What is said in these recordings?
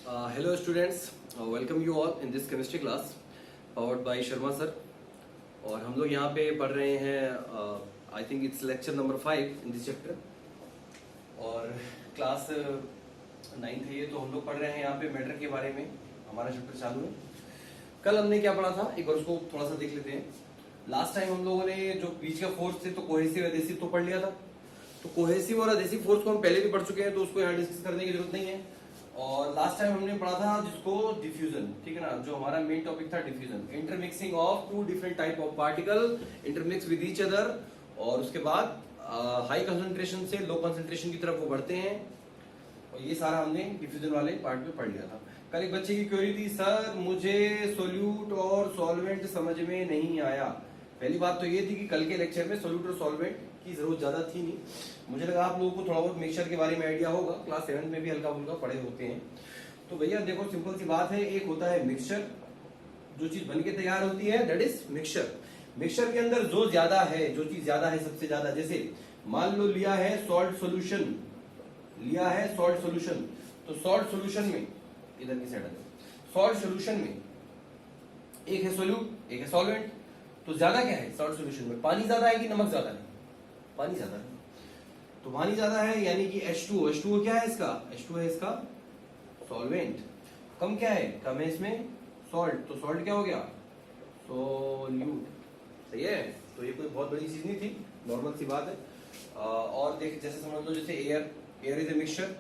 Hello students, welcome you all in this chemistry class powered by Sharma sir. और हम लोग यहाँ पे पढ़ रहे हैं I think it's lecture number 5 in this chapter और क्लास 9th है ये, तो हम लोग पढ़ रहे हैं यहाँ पे मैटर के बारे में। हमारा चैप्टर चालू है। कल हमने क्या पढ़ा था, एक बार उसको थोड़ा सा देख लेते हैं। लास्ट टाइम हम लोगों ने जो बीच का फोर्स थे तो कोहेसिव एडेसिव तो पढ़ लिया था। तो कोहेसिव और एडेसिव फोर्स को हम पहले भी पढ़ चुके हैं, तो उसको यहाँ डिस्कस करने की जरूरत नहीं है। और लास्ट टाइम हमने पढ़ा था जिसको डिफ्यूजन, ठीक है ना, जो हमारा मेन टॉपिक था diffusion, intermixing of two different type of particle intermix with each other, और उसके बाद हाई कंसंट्रेशन से लो कंसंट्रेशन की तरफ वो बढ़ते हैं। और ये सारा हमने डिफ्यूजन वाले पार्ट में पढ़ लिया था। कल एक बच्चे की क्वेरी थी, सर मुझे सोल्यूट और सॉल्वेंट समझ में नहीं आया। पहली बात तो ये थी कि कल के लेक्चर में सोल्यूट और सॉल्वेंट की जरूरत ज्यादा थी नहीं। मुझे लगा आप लोगों को थोड़ा बहुत मिक्सचर के बारे में आइडिया होगा, क्लास 7 में भी हल्का फुल्का पढ़े होते हैं। तो भैया देखो सिंपल सी बात है, एक होता है मिक्सचर, जो चीज बनके तैयार होती है दैट इज मिक्सचर। मिक्सचर के अंदर जो ज्यादा है, जो चीज ज्यादा है सबसे ज्यादा, जैसे मान लो लिया है सॉल्ट सोल्यूशन, लिया है सॉल्ट सोल्यूशन, तो सॉल्ट सोल्यूशन में इधर की साइड आ जाओ, सॉल्ट सोल्यूशन में एक है सोल्यूट एक है सॉल्वेंट। तो ज्यादा क्या है सॉल्ट सोल्यूशन में, पानी ज्यादा है कि नमक ज्यादा है? पानी ज्यादा है। तो पानी ज्यादा है यानी कि H2O, H2O क्या है इसका? H2O है इसका सॉल्वेंट। कम क्या है? कम है इसमें सॉल्ट, तो सॉल्ट क्या हो गया? सोल्यूट। सही है। तो ये कोई बहुत बड़ी चीज नहीं थी, नॉर्मल सी बात है। और देख जैसे समझ लो जैसे air, air is a mixture.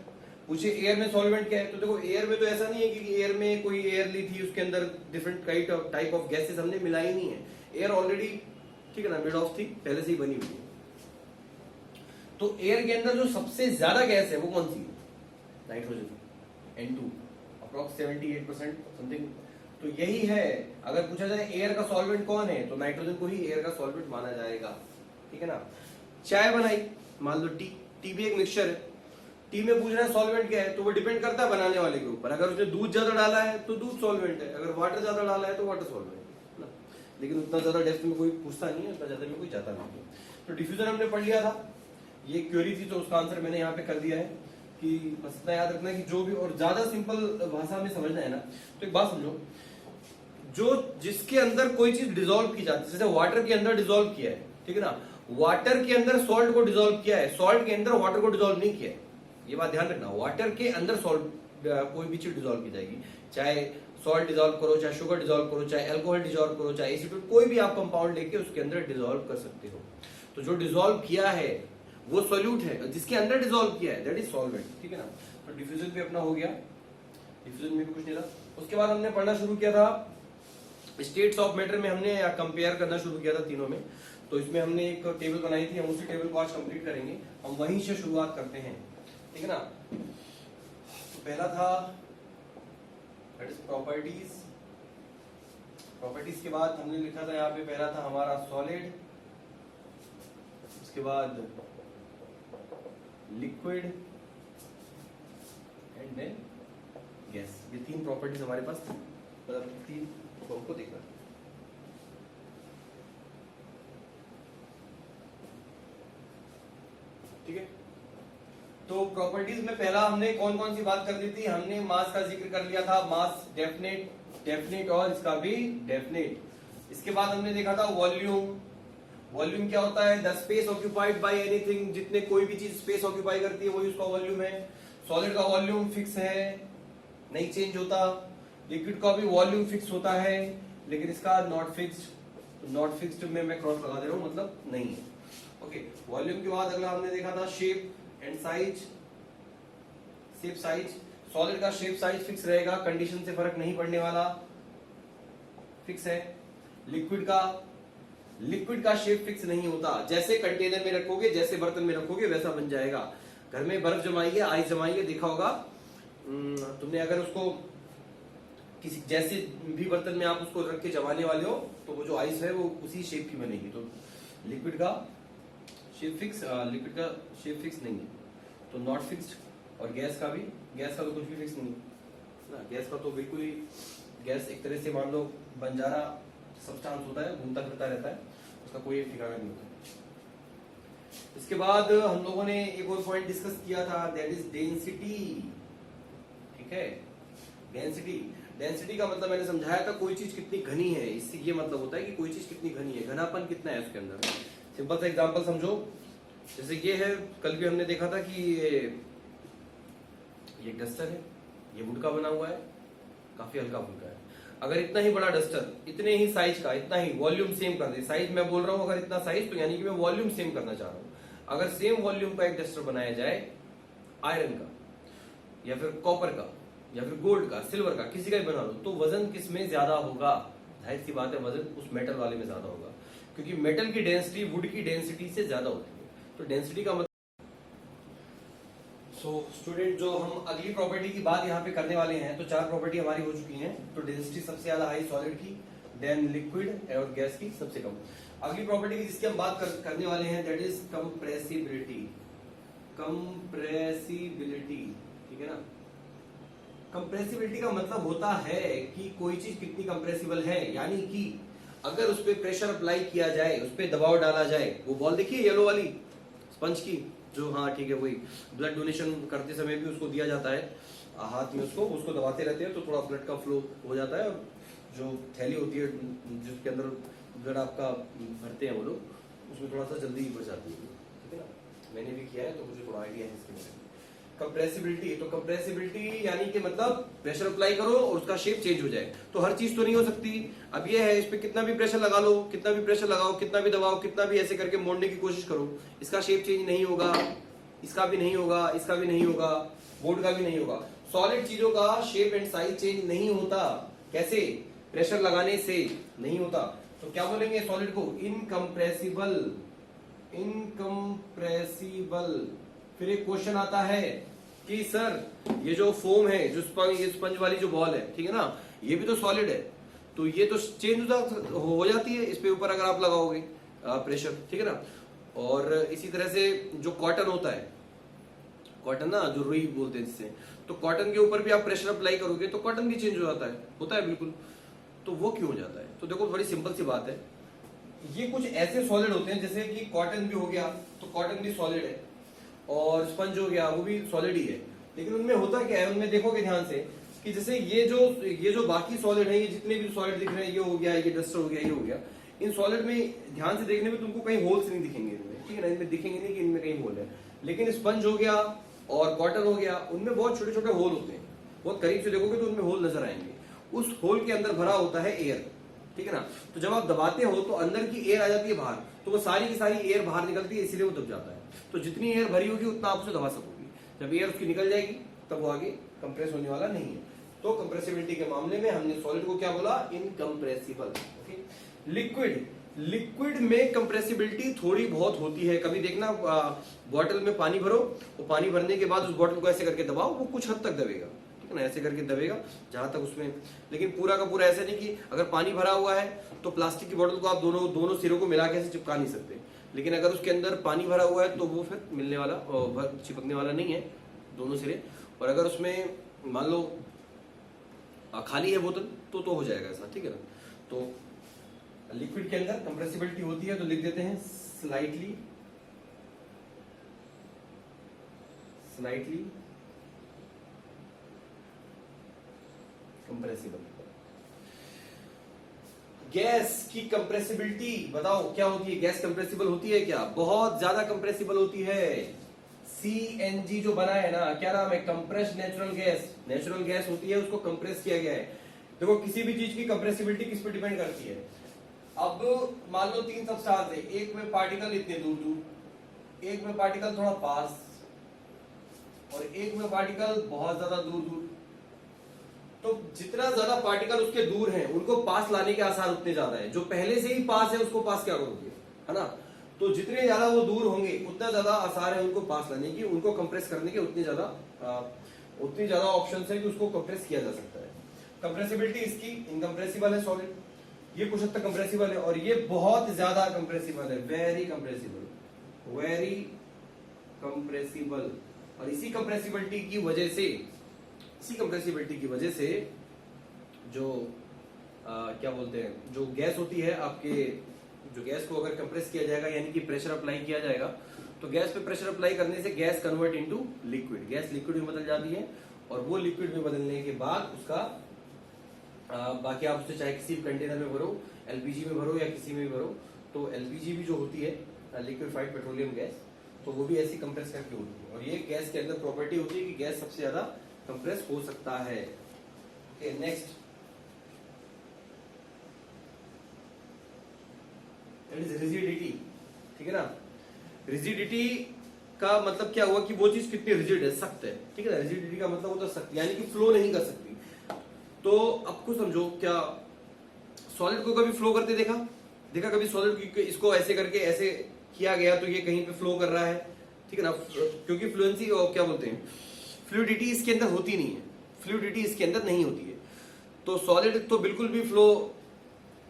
पूछे एयर में सॉल्वेंट क्या है, तो देखो एयर में तो ऐसा नहीं है कि एयर में कोई एयर ली थी, उसके अंदर डिफरेंट टाइप ऑफ गैसेस हमने मिलाई नहीं है। एयर ऑलरेडी, ठीक है ना, मेड ऑफ थी, पहले से ही बनी हुई है। तो एयर के अंदर जो सबसे ज्यादा गैस है वो कौन सी है? Nitrogen, N2, approx 78% something. तो यही है, अगर पूछा जाए एयर का सॉल्वेंट कौन है, तो नाइट्रोजन को ही एयर का सॉल्वेंट माना जाएगा, ठीक है ना। चाय बनाई, मान लो टी भी एक मिक्सचर है। टी में पूछ रहा है सॉल्वेंट क्या है, तो वो डिपेंड करता है बनाने वाले के ऊपर। अगर उसने दूध ज्यादा डाला है तो दूध सॉल्वेंट है, अगर वाटर ज्यादा डाला है तो वाटर सॉल्वेंट है ना। लेकिन उतना ज्यादा डेप्थ में कोई पूछता नहीं है, उतना ज्यादा में कोई जाता नहीं है। तो डिफ्यूजन हमने पढ़ लिया था, ये क्वेरी थी, तो उसका आंसर मैंने यहाँ पे कर दिया है। कि बस इतना याद रखना कि जो भी, और ज्यादा सिंपल भाषा में समझना है ना, तो एक बात समझो, जो जिसके अंदर कोई चीज डिसॉल्व की जाती है, जैसे वाटर के अंदर डिसॉल्व किया है, ठीक है ना, वाटर के अंदर सॉल्ट को डिसॉल्व किया है, सॉल्ट के अंदर वाटर को डिसॉल्व नहीं किया है। ये बात ध्यान रखना, वाटर के अंदर सॉल्ट कोई भी चीज डिसॉल्व की जाएगी, चाहे सॉल्ट डिसॉल्व करो, चाहे शुगर डिसॉल्व करो, चाहे अल्कोहल डिसॉल्व करो, चाहे एसीटोन, कोई भी आप कंपाउंड लेके उसके अंदर डिसॉल्व कर सकते हो। तो जो डिसॉल्व किया है वो सोल्यूट है, जिसके अंदर डिसॉल्व किया है दैट इज सॉल्वेंट, ठीक है ना। तो डिफ्यूजन भी अपना हो गया, डिफ्यूजन में भी कुछ नहीं था। उसके बाद हमने पढ़ना शुरू किया था स्टेट्स ऑफ मैटर में, हमने कंपेयर करना शुरू किया था तीनों में। तो इसमें हमने एक टेबल बनाई थी, हम उसी टेबल को आज कंप्लीट करेंगे। हम वहीं से शुरुआत करते हैं, ठीक है ना। तो पहला था दैट इज प्रॉपर्टीज। प्रॉपर्टीज के बाद हमने लिखा था यहाँ पे, पहला था हमारा सॉलिड, उसके बाद लिक्विड एंड देन गैस। ये तीन प्रॉपर्टीज हमारे पास थी, मतलब तीन को देखना, ठीक है। तो प्रॉपर्टीज में पहला हमने कौन कौन सी बात कर ली थी, हमने मास का जिक्र कर लिया था, मास डेफिनेट, डेफिनेट और इसका भी डेफिनेट। इसके बाद हमने देखा था वॉल्यूम। वॉल्यूम क्या होता है? The space occupied by anything, जितने कोई भी चीज स्पेस ऑक्यूपाई करती है वही उसका वॉल्यूम है। सॉलिड का वॉल्यूम फिक्स है, नहीं चेंज होता। लिक्विड का भी वॉल्यूम फिक्स होता है, लेकिन इसका नॉट फिक्स्ड। नॉट फिक्स्ड में मैं क्रॉस लगा दे रहा हूं, मतलब नहीं है। ओके, वॉल्यूम के बाद अगला हमने देखा था shape and size. Shape size, solid का शेप साइज फिक्स रहेगा, कंडीशन से फर्क नहीं पड़ने वाला, फिक्स है। लिक्विड का शेप फिक्स नहीं होता, जैसे कंटेनर में रखोगे, जैसे बर्तन में रखोगे वैसा बन जाएगा। घर में बर्फ जमाइए, आइस जमाइए, देखा होगा तुमने, अगर उसको किसी जैसे भी बर्तन में आप उसको रख के जमाने वाले हो तो वो जो आइस है वो उसी शेप की बनेगी। तो लिक्विड का शेप फिक्स, लिक्विड का शेप फिक्स नहीं है, तो नॉट फिक्स्ड। और गैस का भी, गैस का तो कुछ भी फिक्स नहीं ना, गैस का तो बिल्कुल ही, गैस एक तरह से मान लो बंजारा सब्सटेंस होता है, घूमता फिरता रहता है, उसका कोई ठिकाना नहीं होता। इसके बाद हम लोगों ने एक और पॉइंट डिस्कस किया था, दैट इज डेंसिटी, ठीक है। डेंसिटी, डेंसिटी का मतलब मैंने समझाया था कोई चीज कितनी घनी है, इससे ये मतलब होता है कि कोई चीज कितनी घनी है, घनापन कितना है उसके अंदर। सिंपल सा एग्जांपल समझो, जैसे ये है, कल भी हमने देखा था कि ये डस्टर है, ये वुड का बना हुआ है, काफी हल्का फुल्का है। अगर इतना ही बड़ा डस्टर, इतने ही साइज का, इतना ही वॉल्यूम सेम कर दे, साइज मैं बोल रहा हूं अगर इतना साइज, तो यानी कि मैं वॉल्यूम सेम करना चाह रहा हूं। अगर सेम वॉल्यूम का एक डस्टर बनाया जाए आयरन का या फिर कॉपर का या फिर गोल्ड का, सिल्वर का, किसी का भी बना लो, तो वजन किस में ज्यादा होगा? जाहिर सी बात है वजन उस मेटल वाले में ज्यादा होगा, क्योंकि मेटल की डेंसिटी वुड की डेंसिटी से ज्यादा होती है। तो डेंसिटी का मतलब स्टूडेंट, जो हम अगली प्रॉपर्टी की बात यहाँ पे करने वाले हैं, तो 4 प्रॉपर्टी हमारी हो चुकी हैं। तो डेंसिटी सबसे ज्यादा हाई सॉलिड की, देन लिक्विड और गैस की सबसे कम। अगली प्रॉपर्टी की जिसकी हम बात करने वाले हैं, दैट इज कंप्रेसिबिलिटी। कंप्रेसिबिलिटी, ठीक है ना। कंप्रेसिबिलिटी का मतलब होता है कि कोई चीज कितनी कंप्रेसिबल है, यानी कि अगर उस पर प्रेशर अप्लाई किया जाए, उस पर दबाव डाला जाए, वो बॉल देखिए येलो वाली स्पंज की, जो, हाँ ठीक है, वही ब्लड डोनेशन करते समय भी उसको दिया जाता है हाथ में, उसको दबाते रहते हैं तो थोड़ा ब्लड का फ्लो हो जाता है, और जो थैली होती है जिसके अंदर ब्लड आपका भरते हैं वो लोग, उसमें थोड़ा सा जल्दी बढ़ जाती है, ठीक है ना। मैंने भी किया है तो मुझे थोड़ा आइडिया है इसके बारे में। कंप्रेसिबिलिटी, तो कंप्रेसिबिलिटी यानी कि मतलब प्रेशर अप्लाई करो और उसका शेप चेंज हो जाए। तो हर चीज तो नहीं हो सकती। अब ये है, इस पे कितना भी प्रेशर लगा लो, कितना भी प्रेशर लगाओ, कितना भी दबाओ, कितना भी ऐसे करके मोड़ने की कोशिश करो, इसका शेप चेंज नहीं होगा, इसका भी नहीं होगा, इसका भी नहीं होगा, बोर्ड का भी नहीं होगा। सॉलिड चीजों का शेप एंड साइज चेंज नहीं होता। कैसे? प्रेशर लगाने से नहीं होता। तो क्या बोलेंगे सॉलिड को? इनकम्प्रेसिबल। इनकम्प्रेसिबल। फिर एक क्वेश्चन आता है कि सर ये जो फोम है, जो स्पंज वाली जो बॉल है, ठीक है ना, ये भी तो सॉलिड है, तो ये तो चेंज हो जाती है इस पे ऊपर अगर आप लगाओगे प्रेशर, ठीक है ना। और इसी तरह से जो कॉटन होता है, कॉटन ना, जो रुई बोलते हैं जिससे, तो कॉटन के ऊपर भी आप प्रेशर अप्लाई करोगे तो कॉटन भी चेंज हो जाता है, होता है बिल्कुल। तो वो क्यों हो जाता है? तो देखो बड़ी सिंपल सी बात है, ये कुछ ऐसे सॉलिड होते हैं, जैसे कि कॉटन भी हो गया तो कॉटन भी सॉलिड है, और स्पंज हो गया वो भी सॉलिड ही है। लेकिन उनमें होता क्या है, उनमें देखोगे ध्यान से कि जैसे ये जो बाकी सॉलिड है, ये जितने भी सॉलिड दिख रहे हैं, ये हो गया, ये डस्टर हो गया, ये हो गया, इन सॉलिड में ध्यान से देखने में तुमको कहीं होल्स नहीं दिखेंगे इनमें, ठीक है ना, इनमें दिखेंगे नहीं कि इनमें कहीं होल है। लेकिन स्पंज हो गया और कॉटन हो गया, उनमें बहुत छोटे छोटे होल होते हैं, बहुत करीब से देखोगे तो उनमें होल नजर आएंगे। उस होल के अंदर भरा होता है एयर, ठीक है ना। तो जब आप दबाते हो तो अंदर की एयर आ जाती है बाहर, तो वो सारी की सारी एयर बाहर निकलती है, इसीलिए वो दब जाता है। तो जितनी एयर भरी होगी उतना आप उसे दबा सकोगे। जब एयर उसकी निकल जाएगी तब वो आगे कंप्रेस होने वाला नहीं है। तो कंप्रेसिबिलिटी के मामले में हमने सॉलिड को क्या बोला? इनकम्प्रेसिबल। ओके। लिक्विड, लिक्विड में कंप्रेसिबिलिटी थोड़ी बहुत होती है। कभी देखना बॉटल में पानी भरो, वो पानी भरने के बाद उस बॉटल को ऐसे करके दबाओ, वो कुछ हद तक दबेगा, ठीक है ना, ऐसे करके दबेगा जहां तक उसमें। लेकिन पूरा का पूरा ऐसा नहीं कि अगर पानी भरा हुआ है तो प्लास्टिक की बोतल को आप दोनों सिरों को मिला के ऐसे चिपका नहीं सकते। लेकिन अगर उसके अंदर पानी भरा हुआ है तो वो फिर मिलने वाला, चिपकने वाला नहीं है दोनों सिरे। और अगर उसमें मान लो खाली है बोतल तो हो जाएगा ऐसा, ठीक है ना। तो लिक्विड के अंदर कंप्रेसिबिलिटी होती है, तो लिख देते हैं स्लाइटली कंप्रेसिबल। गैस की कंप्रेसिबिलिटी बताओ क्या होती है? गैस कंप्रेसिबल होती है क्या? बहुत ज्यादा कंप्रेसिबल होती है। सीएनजी जो बना है ना, क्या नाम है? Compressed natural gas. Natural gas होती है, उसको कंप्रेस किया गया है। देखो किसी भी चीज की कंप्रेसिबिलिटी किस पे डिपेंड करती है? अब मान लो 3 सबस्टांस है, एक में पार्टिकल इतने दूर दूर, एक में पार्टिकल थोड़ा पास, और एक में पार्टिकल बहुत ज्यादा दूर दूर। तो जितना ज्यादा पार्टिकल उसके दूर हैं, उनको पास लाने के आसार उतने ज्यादा है। जो पहले से ही पास है उसको पास क्या करोगे, है ना। तो जितने ज्यादा वो दूर होंगे उतना ज्यादा आसार है उनको पास लाने की, उनको कंप्रेस करने के उतनी ज्यादा ऑप्शन है कि उसको कंप्रेस किया जा सकता है। कंप्रेसिबिलिटी इसकी इनकम्प्रेसिबल है सॉलिड, ये कुछ हद तक कंप्रेसिबल है, और ये बहुत ज्यादा कंप्रेसिबल है, वेरी कंप्रेसिबल। और इसी कंप्रेसिबिलिटी की वजह से जो क्या बोलते हैं, जो गैस होती है आपके, जो गैस को अगर कंप्रेस किया जाएगा यानी कि प्रेशर अप्लाई किया जाएगा, तो गैस पे प्रेशर अप्लाई करने से gas convert into liquid, gas liquid में बदल जाती है, और वो लिक्विड में बदलने के बाद उसका बाकी आप उससे चाहे किसी कंटेनर में भरो, एलपीजी में भरो या किसी में भी भरो, तो एलपीजी भी जो होती है लिक्विफाइड पेट्रोलियम गैस, तो वो भी ऐसी कंप्रेस करके होती है। और ये गैस के अंदर प्रॉपर्टी होती है कि गैस सबसे ज्यादा कंप्रेस हो सकता है। Next is rigidity. ठीक है ना, रिजिडिटी का मतलब क्या हुआ कि वो चीज कितनी रिजिड है, सख्त है। ठीक है ना, रिजिडिटी का मतलब होता है सख्त, यानी कि फ्लो नहीं कर सकती। तो अब कुछ समझो, क्या सॉलिड को कभी फ्लो करते देखा कभी सॉलिड? इसको ऐसे करके ऐसे किया गया तो ये कहीं पे फ्लो कर रहा है। ठीक है ना, क्योंकि फ्लुएंसी और क्या बोलते हैं, फ्लूइडिटी इसके अंदर होती नहीं है, फ्लूइडिटी इसके अंदर नहीं होती है। तो सॉलिड तो बिल्कुल भी फ्लो,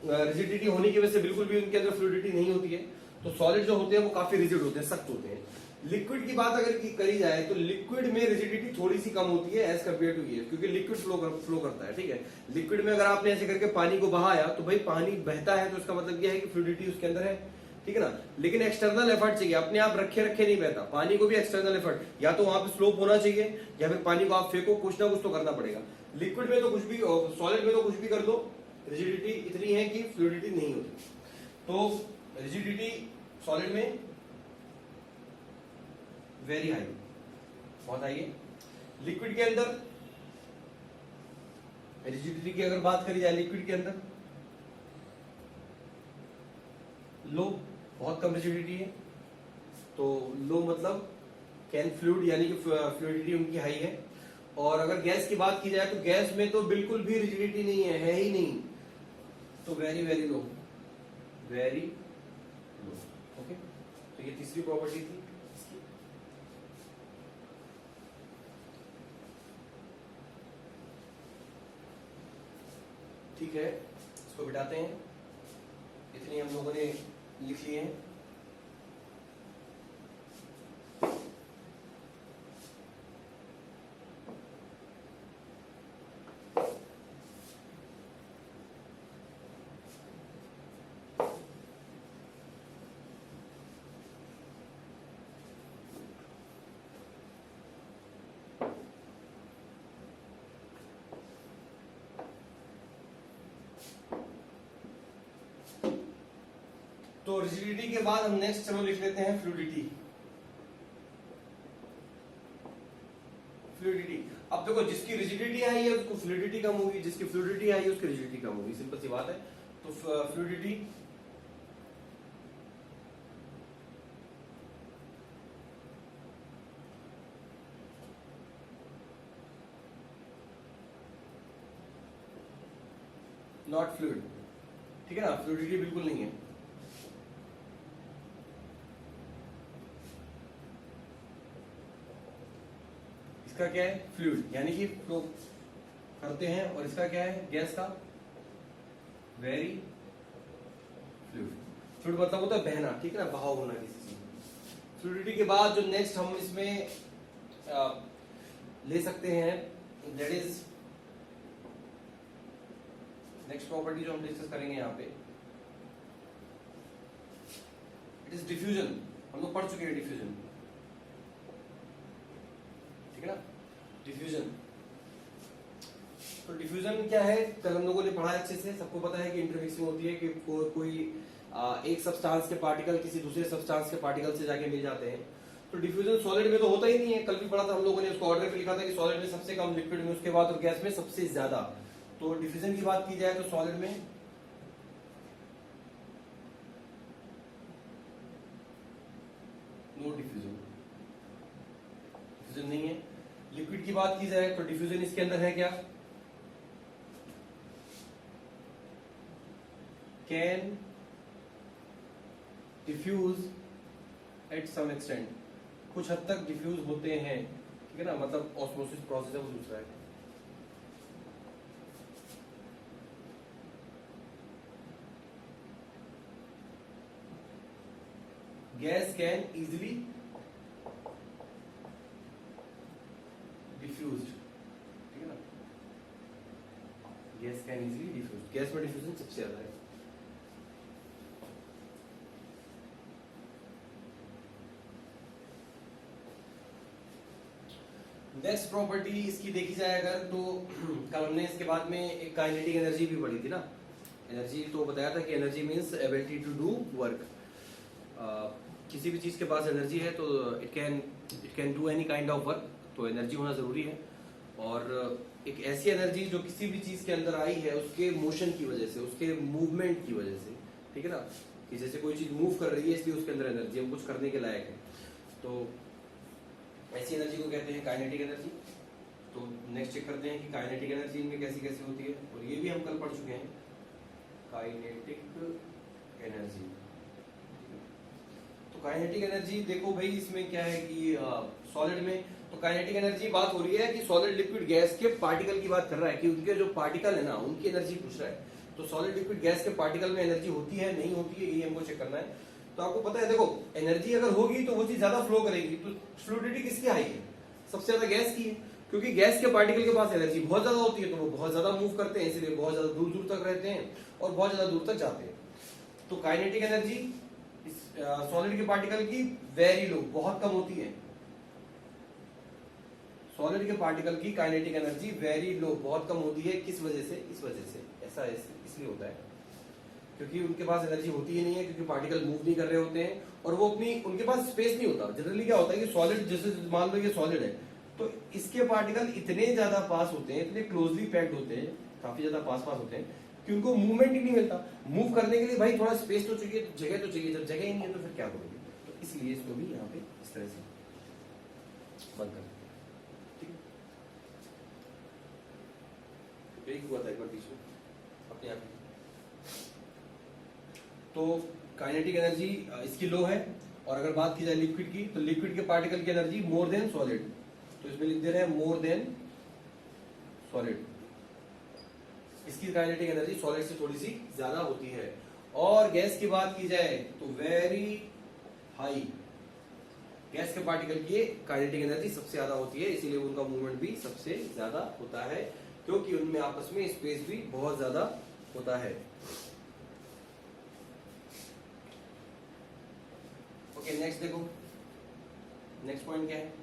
रिजिडिटी होने की वजह से बिल्कुल भी उनके अंदर फ्लूइडिटी नहीं होती है। तो सॉलिड जो होते हैं वो काफी रिजिड होते हैं, सख्त होते हैं। लिक्विड की बात अगर करी जाए तो लिक्विड में रिजिडिटी थोड़ी सी कम होती है एज कम्पेयर टू ये, क्योंकि लिक्विड फ्लो करता है। ठीक है, लिक्विड में अगर आपने ऐसे करके पानी को बहाया तो भाई पानी बहता है, तो इसका मतलब यह है कि फ्लूइडिटी उसके अंदर है। ठीक है ना, लेकिन एक्सटर्नल एफर्ट चाहिए, अपने आप रखे नहीं बहता, पानी को भी एक्सटर्नल एफर्ट, या तो वहां पे स्लोप होना चाहिए या फिर पानी को आप फेंको, कुछ ना कुछ तो करना पड़ेगा। लिक्विड में तो कुछ भी, सॉलिड में तो कुछ भी कर दो, रिजिडिटी इतनी है कि फ्लूइडिटी नहीं होती। तो रिजिडिटी सॉलिड में वेरी हाई, बहुत हाई है। लिक्विड के अंदर रिजिडिटी की अगर बात करी जाए, लिक्विड के अंदर लो, बहुत कम रिजिडिटी है। तो लो मतलब कैन फ्लूइड, यानी कि फ्लूइडिटी उनकी हाई है। और अगर गैस की बात की जाए तो गैस में तो बिल्कुल भी रिजिडिटी नहीं है ही नहीं, तो very very low, very low. Okay, तो ये तीसरी प्रॉपर्टी थी इसकी। ठीक है, इसको बिठाते हैं, इतनी हम लोगों ने लिख लिए हैं। तो रिजिडिटी के बाद हम नेक्स्ट चलो लिख लेते हैं फ्लूइडिटी। फ्लूइडिटी, अब देखो जिसकी रिजिडिटी आई है उसको फ्लूइडिटी कम होगी, जिसकी फ्लूइडिटी आई है उसकी रिजिडिटी कम होगी, सिंपल सी बात है। तो फ्लूइडिटी नॉट फ्लूइड। ठीक है ना, फ्लूइडिटी बिल्कुल नहीं है। इसका क्या है, फ्लूइड, यानी कि फ्लो करते हैं। और इसका क्या है, गैस का वेरी फ्लूइड। फ्लूइड मतलब होता है बहना, ठीक है ना, बहाव होना किसी चीज। फ्लूइडिटी के बाद जो नेक्स्ट हम इसमें ले सकते हैं, दैट इज नेक्स्ट प्रॉपर्टी जो हम डिस्कस करेंगे यहाँ पे, इट इज डिफ्यूजन। हम लोग पढ़ चुके हैं डिफ्यूजन, ठीक है ना, डिफ्यूजन। तो डिफ्यूजन क्या है, कल हम लोगों ने पढ़ा अच्छे से, सबको पता है कि इंटरमिक्सिंग होती है कि कोई एक सब्सटेंस के पार्टिकल किसी दूसरे सब्सटेंस के पार्टिकल से जाके मिल जाते हैं। तो डिफ्यूजन सॉलिड में तो होता ही नहीं है, कल भी पढ़ा था हम लोगों ने, उसको ऑर्डर पे लिखा था कि सॉलिड में सबसे कम, लिक्विड में उसके बाद और गैस में सबसे ज्यादा। तो डिफ्यूजन की बात की जाए तो सॉलिड में नो डिफ्यूजन, डिफ्यूजन नहीं है। लिक्विड की बात की जाए तो डिफ्यूजन इसके अंदर है क्या, can diffuse at some extent, कुछ हद तक डिफ्यूज होते हैं, ठीक है ना, मतलब ऑस्मोसिस प्रोसेस है वो दूसरा है। गैस कैन इजिली डिफ्यूज्ड, ठीक है ना, gas can easily diffuse, gas में डिफ्यूजन सबसे ज्यादा है। नेक्स्ट प्रॉपर्टी इसकी देखी जाए अगर तो कल हमने इसके बाद में एक काइनेटिक एनर्जी भी पढ़ी थी ना। एनर्जी तो बताया था कि energy means ability to do work. किसी भी चीज के पास एनर्जी है तो it can do any kind of work, तो एनर्जी होना जरूरी है। और एक ऐसी एनर्जी जो किसी भी चीज के अंदर आई है उसके मोशन की वजह से, उसके मूवमेंट की वजह से, ठीक है ना, कि जैसे कोई चीज मूव कर रही है इसलिए उसके अंदर एनर्जी है, वो कुछ करने के लायक है, तो ऐसी एनर्जी को कहते हैं काइनेटिक एनर्जी। तो नेक्स्ट चेक करते हैं कि काइनेटिक एनर्जी इनमें कैसी कैसी होती है, और ये भी हम कल पढ़ चुके हैं, काइनेटिक एनर्जी। तो काइनेटिक एनर्जी देखो भाई, इसमें क्या है कि सॉलिड में तो काइनेटिक एनर्जी बात हो रही है कि सॉलिड लिक्विड गैस के पार्टिकल की बात कर रहा है कि उनके जो पार्टिकल है ना उनकी एनर्जी पूछ रहा है। तो सॉलिड लिक्विड गैस के पार्टिकल में एनर्जी होती है नहीं होती है, ये हमको चेक करना है। तो आपको पता है, देखो एनर्जी अगर होगी तो वो चीज ज्यादा फ्लो करेगी। तो फ्लूइडिटी किसकी हाई है? सबसे ज्यादा गैस की है, क्योंकि गैस के पार्टिकल के पास एनर्जी बहुत ज्यादा होती है, तो वो बहुत ज्यादा मूव करते हैं, इसलिए बहुत ज्यादा दूर दूर तक रहते हैं और बहुत ज्यादा दूर तक जाते हैं। तो काइनेटिक एनर्जी सॉलिड के पार्टिकल की वेरी लो, बहुत कम होती है। सॉलिड के पार्टिकल की काइनेटिक एनर्जी वेरी लो, बहुत कम होती है। किस वजह से? इस वजह से ऐसा इसलिए होता है क्योंकि उनके पास एनर्जी होती ही नहीं है, क्योंकि पार्टिकल मूव नहीं कर रहे होते हैं और वो अपनी, उनके पास स्पेस नहीं होता। जनरली क्या होता है कि सॉलिड, जैसे मान लो ये सॉलिड है तो इसके पार्टिकल इतने ज्यादा पास होते हैं, इतने क्लोजली पैक्ड होते हैं, काफी ज्यादा पास पास होते हैं कि उनको मूवमेंट ही नहीं मिलता। मूव करने के लिए भाई थोड़ा स्पेस तो चाहिए, तो जगह तो चाहिए, जब जगह ही नहीं है तो फिर क्या करोगे? तो इसलिए इसको भी यहाँ पे इस तरह से बंद कर, ठीक है। ब्रेक हुआ था एक बार बीच में अपने आप ही। तो काइनेटिक एनर्जी इसकी लो है। और अगर बात की जाए लिक्विड की, तो लिक्विड के पार्टिकल की एनर्जी मोर देन सॉलिड, तो इसमें लिख दे रहे हैं मोर देन सॉलिड। इसकी काइनेटिक एनर्जी सॉलिड से थोड़ी सी ज्यादा होती है। और गैस की बात की जाए तो वेरी हाई, गैस के पार्टिकल की काइनेटिक एनर्जी सबसे ज्यादा होती है, इसीलिए उनका मूवमेंट भी सबसे ज्यादा होता है, क्योंकि उनमें आपस में स्पेस भी बहुत ज्यादा होता है। ओके, नेक्स्ट देखो, नेक्स्ट पॉइंट क्या है?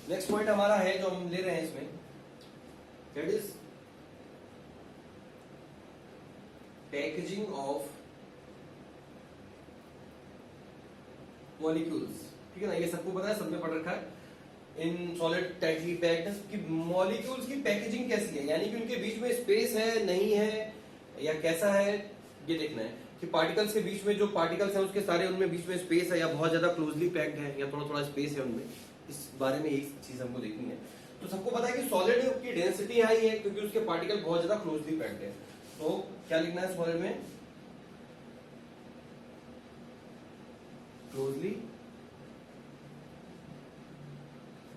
नेक्स्ट पॉइंट हमारा है जो हम ले रहे हैं इसमें, that is packaging of molecules. ठीक है ना, ये सबको पता है, सबने पढ़ रखा है। इन सॉलिड टाइटली पैक्ड कि मॉलिक्यूल्स की पैकेजिंग कैसी है, यानी कि उनके बीच में स्पेस है नहीं है या कैसा है, ये देखना है कि पार्टिकल्स के बीच में जो पार्टिकल्स हैं उसके सारे उनमें बीच में स्पेस है या बहुत ज्यादा क्लोजली पैक्ड है या थोड़ा थोड़ा स्पेस है उनमें। इस बारे में यही चीज हमको देखनी है। तो सबको पता है कि सॉलिड की डेंसिटी हाई है क्योंकि उसके पार्टिकल बहुत ज्यादा क्लोजली पैक्ड है। तो क्या लिखना है सॉलिड में? Closely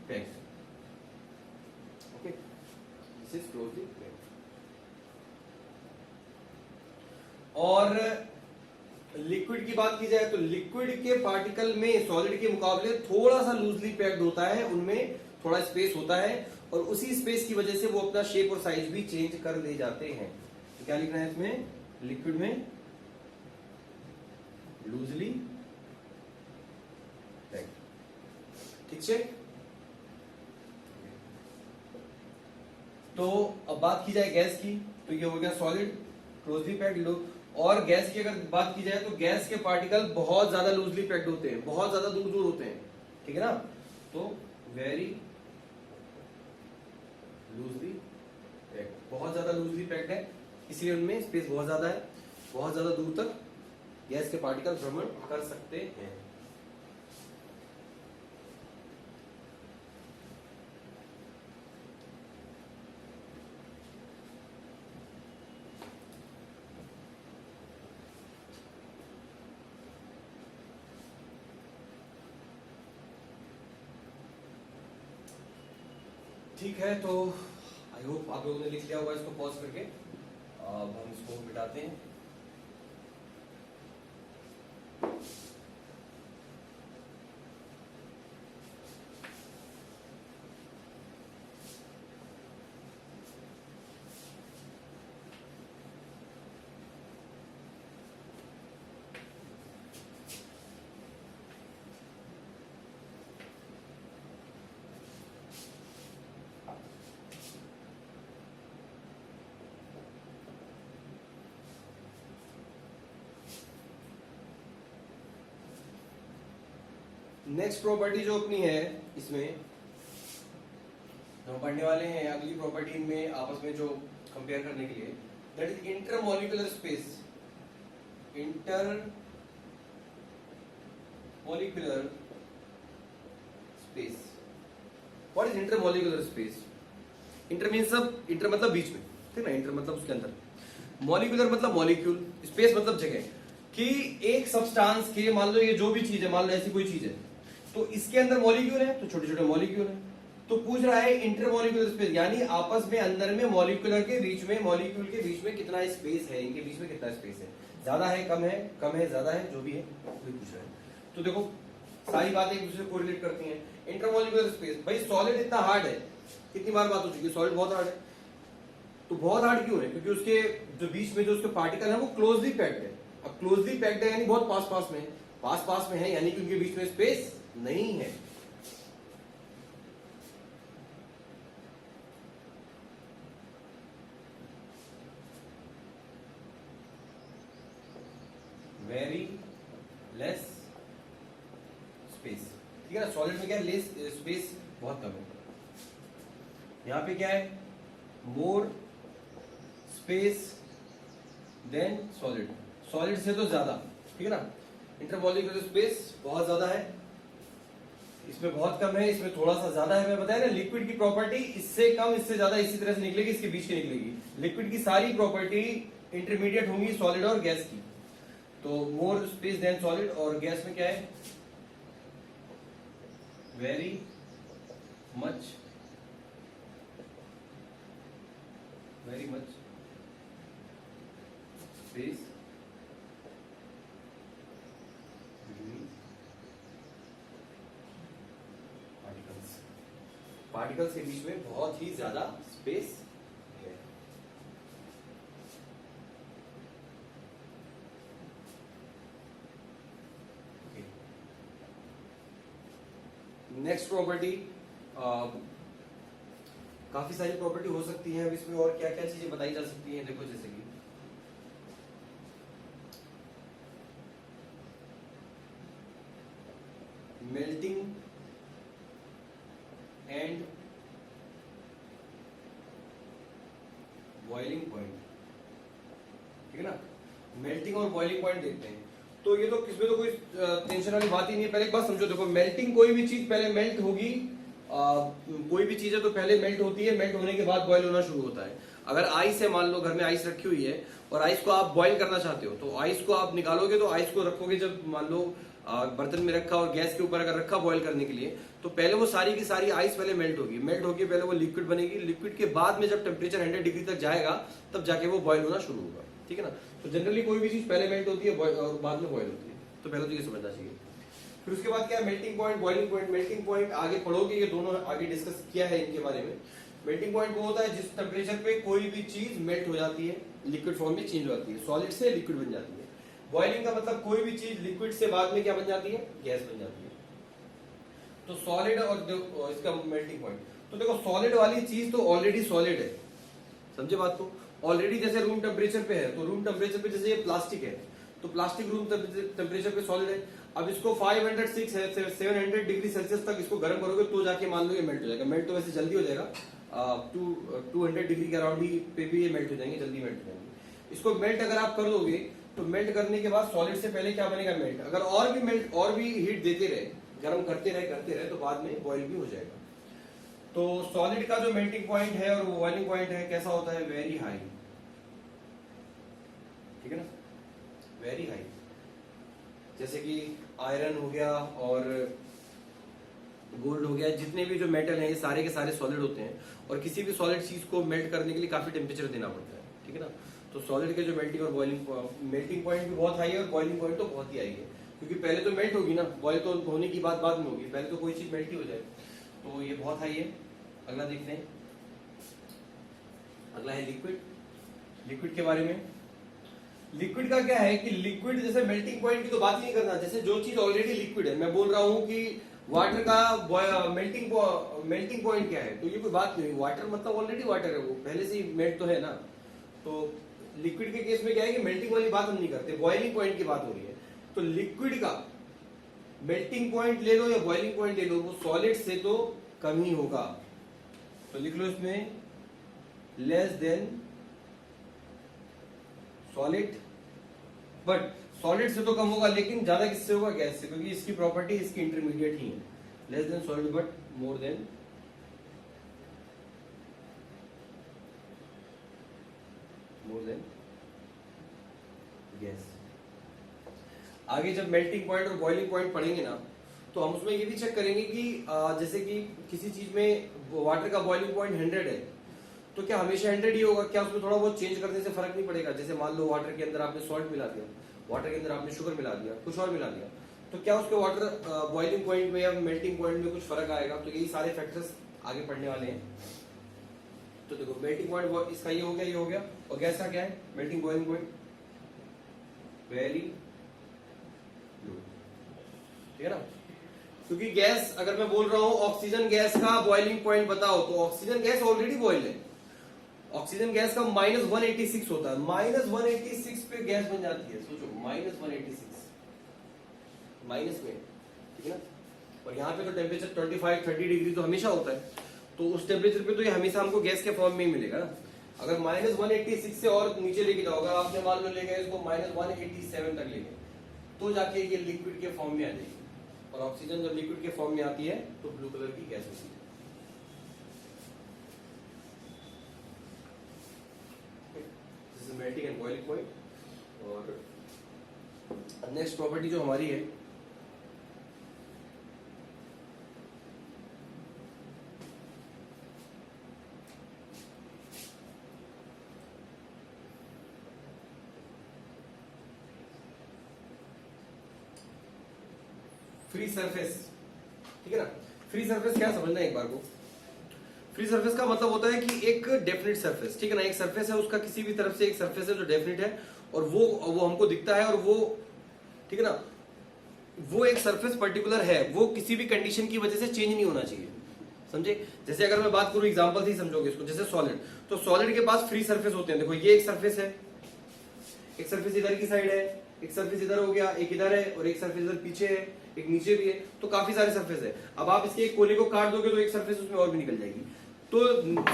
packed. Okay, this is closely packed. और लिक्विड की बात की जाए तो लिक्विड के पार्टिकल में सॉलिड के मुकाबले थोड़ा सा लूजली पैक्ड होता है, उनमें थोड़ा स्पेस होता है और उसी स्पेस की वजह से वो अपना शेप और साइज भी चेंज कर ले जाते हैं। तो क्या लिखना है इसमें? लिक्विड में लूजली पैक्ड, ठीक है। तो अब बात की जाए गैस की, तो ये हो गया सॉलिड क्लोजली पैक्ड। और गैस की अगर बात की जाए तो गैस के पार्टिकल बहुत ज्यादा लूजली पैक्ड होते हैं, बहुत ज्यादा दूर दूर होते हैं, ठीक है ना। तो वेरी लूजली पैक्ड, बहुत ज्यादा लूजली पैक्ड है, इसलिए उनमें स्पेस बहुत ज्यादा है, बहुत ज्यादा दूर तक गैस के पार्टिकल भ्रमण कर सकते हैं। ठीक है, तो आई होप आप लोगों ने लिख लिया होगा इसको पॉज करके। अब हम इसको मिटाते हैं। नेक्स्ट प्रॉपर्टी जो अपनी है इसमें हम पढ़ने वाले हैं, अगली प्रॉपर्टी में आपस में जो कंपेयर करने के लिए, that is intermolecular space. Intermolecular space. What is intermolecular space? Inter mean सब, इंटर मतलब बीच में, ठीक ना, इंटर मतलब उसके अंदर, मॉलिक्यूलर मतलब मॉलिक्यूल, स्पेस मतलब जगह। कि एक सब्सटेंस के, मान लो ये जो भी चीज है, मान लो ऐसी कोई चीज है, तो इसके अंदर मॉलिक्यूल है, तो छोटे छोटे मॉलिक्यूल है, तो पूछ रहा है इंटरमॉलिक्यूलर स्पेस, यानी आपस में अंदर में मॉलिक्यूलर के बीच में, मॉलिक्यूल के बीच में कितना स्पेस है, इनके बीच में कितना स्पेस है, ज्यादा है, कम है, ज्यादा है, जो भी है वही पूछ रहा है। तो देखो सारी बातें एक दूसरे को रिलेट करती हैं। इंटरमॉलिक्यूलर स्पेस, भाई सॉलिड इतना हार्ड है, कितनी बार बात हो चुकी है, सॉलिड बहुत हार्ड है। तो बहुत हार्ड क्यों है? क्योंकि उसके जो बीच में जो उसके पार्टिकल है वो क्लोजली पैक्ड है। अब क्लोजली पैक्ड है यानी बहुत पास पास में, पास में है, यानी कि उनके बीच में स्पेस नहीं है। वेरी लेस स्पेस, ठीक है ना। सॉलिड में क्या है, लेस स्पेस, बहुत कम है। यहां पे क्या है, more space than solid, solid से तो ज्यादा, ठीक है ना। इंटरमॉलिक्यूलर स्पेस बहुत ज्यादा है, इसमें बहुत कम है, इसमें थोड़ा सा ज्यादा है। मैं बताया ना, लिक्विड की प्रॉपर्टी इससे कम, इससे ज्यादा इसी तरह से निकलेगी, इसके बीच की निकलेगी। लिक्विड की सारी प्रॉपर्टी इंटरमीडिएट होंगी सॉलिड और गैस की। तो मोर स्पेस देन सॉलिड, और गैस में क्या है, वेरी मच स्पेस पार्टिकल्स के बीच में बहुत ही ज्यादा स्पेस है। नेक्स्ट प्रॉपर्टी, काफी सारी प्रॉपर्टी हो सकती है अब इसमें, और क्या क्या चीजें बताई जा सकती हैं, देखो जैसे कि मेल्टिंग एंड बॉइलिंग पॉइंट, ठीक है ना। मेल्टिंग और बॉइलिंग पॉइंट देखते हैं, तो ये तो इसमें तो कोई टेंशन वाली बात ही नहीं है। पहले एक बात समझो, देखो मेल्टिंग, कोई भी चीज पहले मेल्ट होगी, कोई भी चीज है तो पहले मेल्ट होती है, मेल्ट होने के बाद बॉयल होना शुरू होता है। अगर आइस है, मान लो घर में आइस रखी हुई है और आइस को आप बॉयल करना चाहते हो, तो आइस को आप निकालोगे, तो आइस को रखोगे, जब मान लो बर्तन में रखा और गैस के ऊपर अगर रखा बॉयल करने के लिए, तो पहले वो सारी की सारी आइस पहले मेल्ट होगी, मेल्ट होगी, पहले वो लिक्विड बनेगी, लिक्विड के बाद में जब टेम्परेचर 100 डिग्री तक जाएगा तब जाके वो बॉयल होना शुरू होगा, ठीक है ना। तो जनरली कोई भी चीज पहले मेल्ट होती है और बाद में बॉयल होती है, तो पहले तो ये समझना चाहिए। फिर उसके बाद क्या है, melting point, boiling point. Melting point आगे पढ़ोगे, ये दोनों आगे डिस्कस किया है इनके बारे में। मेल्टिंग पॉइंट वो होता है जिस टेम्परेचर पे कोई भी चीज मेल्ट हो जाती है, लिक्विड फॉर्म में चेंज हो जाती है, सॉलिड से लिक्विड बन जाती है। बॉइलिंग का मतलब कोई भी चीज लिक्विड से बाद में क्या बन जाती है, गैस बन जाती है। तो सॉलिड और इसका मेल्टिंग पॉइंट, तो देखो सॉलिड वाली चीज तो ऑलरेडी सॉलिड है, समझे बात को। ऑलरेडी जैसे रूम टेम्परेचर पे है, तो रूम टेम्परेचर पे जैसे ये प्लास्टिक है, तो प्लास्टिक रूम टेम्परेचर पे सॉलिड है। अब इसको 506 है 700 डिग्री सेल्सियस तक इसको गर्म करोगे तो जाके मान लो ये मेल्ट हो जाएगा। मेल्ट तो वैसे जल्दी हो जाएगा, 200 डिग्री के अराउंड ही पे भी ये मेल्ट हो जाएंगे, जल्दी मेल्ट हो जाएंगे। इसको मेल्ट अगर आप कर दोगे, तो मेल्ट करने के बाद सॉलिड से पहले क्या बनेगा, मेल्ट। अगर और भी हीट देते रहे, गर्म करते रहे तो बाद में बॉयल भी हो जाएगा। तो सॉलिड का जो मेल्टिंग पॉइंट है और बॉइलिंग पॉइंट है, कैसा होता है, वेरी हाई, ठीक है ना, वेरी हाई। जैसे कि आयरन हो गया और गोल्ड हो गया, जितने भी जो मेटल हैं ये सारे के सारे सॉलिड होते हैं, और किसी भी सॉलिड चीज को मेल्ट करने के लिए काफी टेम्परेचर देना पड़ता है, ठीक है ना। तो सॉलिड के जो मेल्टिंग और बॉइलिंग, मेल्टिंग पॉइंट भी बहुत हाई है और बॉइलिंग पॉइंट तो बहुत ही हाई है, क्योंकि पहले तो मेल्ट होगी ना, बॉयल तो होने की बात बाद में होगी, पहले तो कोई चीज मेल्ट ही हो जाए, तो ये बहुत हाई है। अगला देखते हैं, अगला है लिक्विड। लिक्विड के बारे में, लिक्विड का क्या है कि लिक्विड जैसे मेल्टिंग पॉइंट की तो बात ही नहीं करना, जैसे जो चीज ऑलरेडी लिक्विड है, मैं बोल रहा हूं कि वाटर का मेल्टिंग पॉइंट क्या है, तो ये कोई बात नहीं, वाटर मतलब ऑलरेडी वाटर है, वो पहले से ही मेल्ट तो है ना। तो लिक्विड के केस में क्या है कि मेल्टिंग वाली बात हम नहीं करते, बॉइलिंग पॉइंट की बात हो रही है। तो लिक्विड का मेल्टिंग पॉइंट ले लो या बॉइलिंग पॉइंट ले लो, वो सॉलिड से तो कम ही होगा। तो लिख लो इसमें less than solid, but solid से तो कम होगा, लेकिन ज्यादा किससे होगा? गैस से, क्योंकि इसकी प्रॉपर्टी इसकी इंटरमीडिएट ही है। Less than solid but more than gas. आगे जब मेल्टिंग पॉइंट और बॉइलिंग पॉइंट पढ़ेंगे ना, तो हम उसमें ये भी चेक करेंगे कि जैसे कि किसी चीज में वाटर का बॉइलिंग पॉइंट 100 है, तो क्या हमेशा 100 ही होगा? क्या उसमें थोड़ा बहुत चेंज करने से फर्क नहीं पड़ेगा? जैसे मान लो वाटर के अंदर आपने सॉल्ट मिला दिया, वाटर के अंदर आपने शुगर मिला दिया, कुछ और मिला दिया, तो क्या उसके वाटर बॉइलिंग पॉइंट में या मेल्टिंग पॉइंट में कुछ फर्क आएगा? तो यही सारे फैक्टर्स आगे पढ़ने वाले हैं। तो देखो मेल्टिंग पॉइंट इसका ये हो गया, ये हो गया, और गैस का क्या है? Melting boiling point very low, ठीक है ना? क्योंकि गैस, अगर मैं बोल रहा हूं ऑक्सीजन गैस का बॉइलिंग पॉइंट बताओ, तो ऑक्सीजन गैस ऑलरेडी बॉइल है। ऑक्सीजन गैस का -186 होता है, -186 पे गैस बन जाती है। सोचो -186 माइनस में, ठीक है ना? और यहाँ पे तो टेम्परेचर 25-30 डिग्री तो हमेशा होता है, तो उस टेम्परेचर पे तो ये हमेशा हमको गैस के फॉर्म में ही मिलेगा ना। अगर -186 से और नीचे लेके जाओ, अगर आपने मान लो ले गए इसको -187 तक ले गए, तो जाके ये लिक्विड के फॉर्म में आ जाएगी। और ऑक्सीजन जब लिक्विड के फॉर्म में आती है तो ब्लू कलर की गैस होती है। This is melting and boiling point. और नेक्स्ट प्रॉपर्टी जो हमारी है, फ्री सरफेस, ठीक है ना? फ्री सरफेस क्या समझना है एक बार को। फ्री सरफेस का मतलब होता है कि एक डेफिनेट सरफेस, ठीक है ना? एक सरफेस है, उसका किसी भी तरफ से एक सरफेस है जो डेफिनेट है, और वो हमको दिखता है, और वो, ठीक है ना, वो एक सरफेस पर्टिकुलर है, वो किसी भी कंडीशन की वजह से चेंज नहीं होना चाहिए। समझे? जैसे अगर मैं बात करूं, एग्जांपल से ही समझोगे इसको, जैसे सॉलिड, तो सॉलिड के पास फ्री सरफेस होते हैं। देखो ये एक सरफेस है, एक सरफेस इधर की साइड है, एक सरफेस इधर हो गया, एक इधर है, और एक सरफेस इधर पीछे है, एक नीचे भी है, तो काफी सारे सरफेस है। अब आप इसके एक कोने को काट दोगे तो एक सरफेस उसमें और भी निकल जाएगी। तो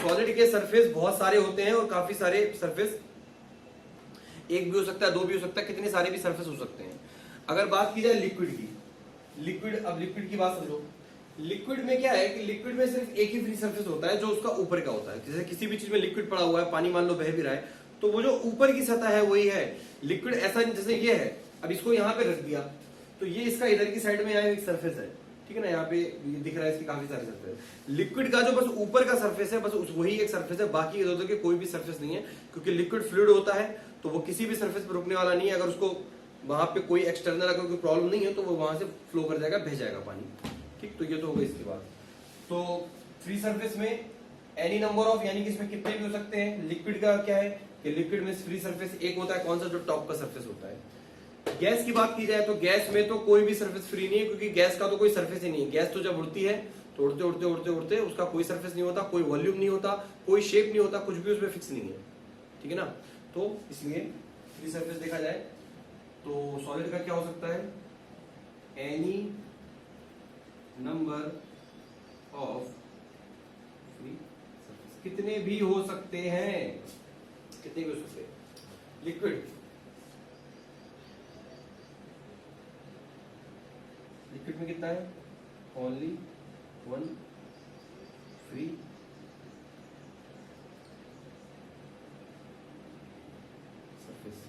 सॉलिड के सरफेस बहुत सारे होते हैं, और काफी सारे सरफेस, एक भी हो सकता है, दो भी हो सकता है, कितने सारे भी सरफेस हो सकते हैं। अगर बात की जाए लिक्विड की, अब लिक्विड की बात समझो। लिक्विड में क्या है कि लिक्विड में सिर्फ एक ही फ्री सरफेस होता है, जो उसका ऊपर का होता है। जैसे किसी भी चीज में लिक्विड पड़ा हुआ है, पानी मान लो बह भी रहा है, तो वो जो ऊपर की सतह है वही है लिक्विड। ऐसा जैसे ये है, अब इसको यहाँ पे रख दिया, तो ये इसका इधर की साइड में यहाँ एक सरफेस है, ठीक है ना? यहाँ पे दिख रहा है इसके काफी सारे सरफेस। लिक्विड का जो बस ऊपर का सरफेस है, बस वही एक सरफेस है, बाकी इधर उधर के कोई भी सरफेस नहीं है। क्योंकि लिक्विड फ्लूइड होता है, तो वो किसी भी सरफेस पर रुकने वाला नहीं है। अगर उसको वहां पे कोई एक्सटर्नल अगर कोई प्रॉब्लम नहीं है, तो वो वहां से फ्लो कर जाएगा, बह जाएगा पानी, ठीक? तो ये तो हो गई इसके बाद। तो फ्री सरफेस में एनी नंबर ऑफ, यानी कि इसमें कितने भी हो सकते हैं। लिक्विड का क्या है कि लिक्विड में फ्री सरफेस एक होता है, कौन सा? जो टॉप का सरफेस होता है। गैस की बात की जाए तो गैस में तो कोई भी सरफेस फ्री नहीं है, क्योंकि गैस का तो कोई सरफेस ही नहीं है। गैस तो जब उड़ती है तो उड़ते उड़ते उड़ते उड़ते उसका कोई सरफेस नहीं होता, कोई वॉल्यूम नहीं होता, कोई शेप नहीं होता, कुछ भी उसमें फिक्स नहीं है, ठीक है ना? तो इसलिए फ्री सरफेस देखा जाए तो सॉलिड का क्या हो सकता है? Any number of free surface, कितने भी हो सकते हैं, कितने भी हो सकते हैं। लिक्विड, लिक्विड में कितना है? Only one free surface.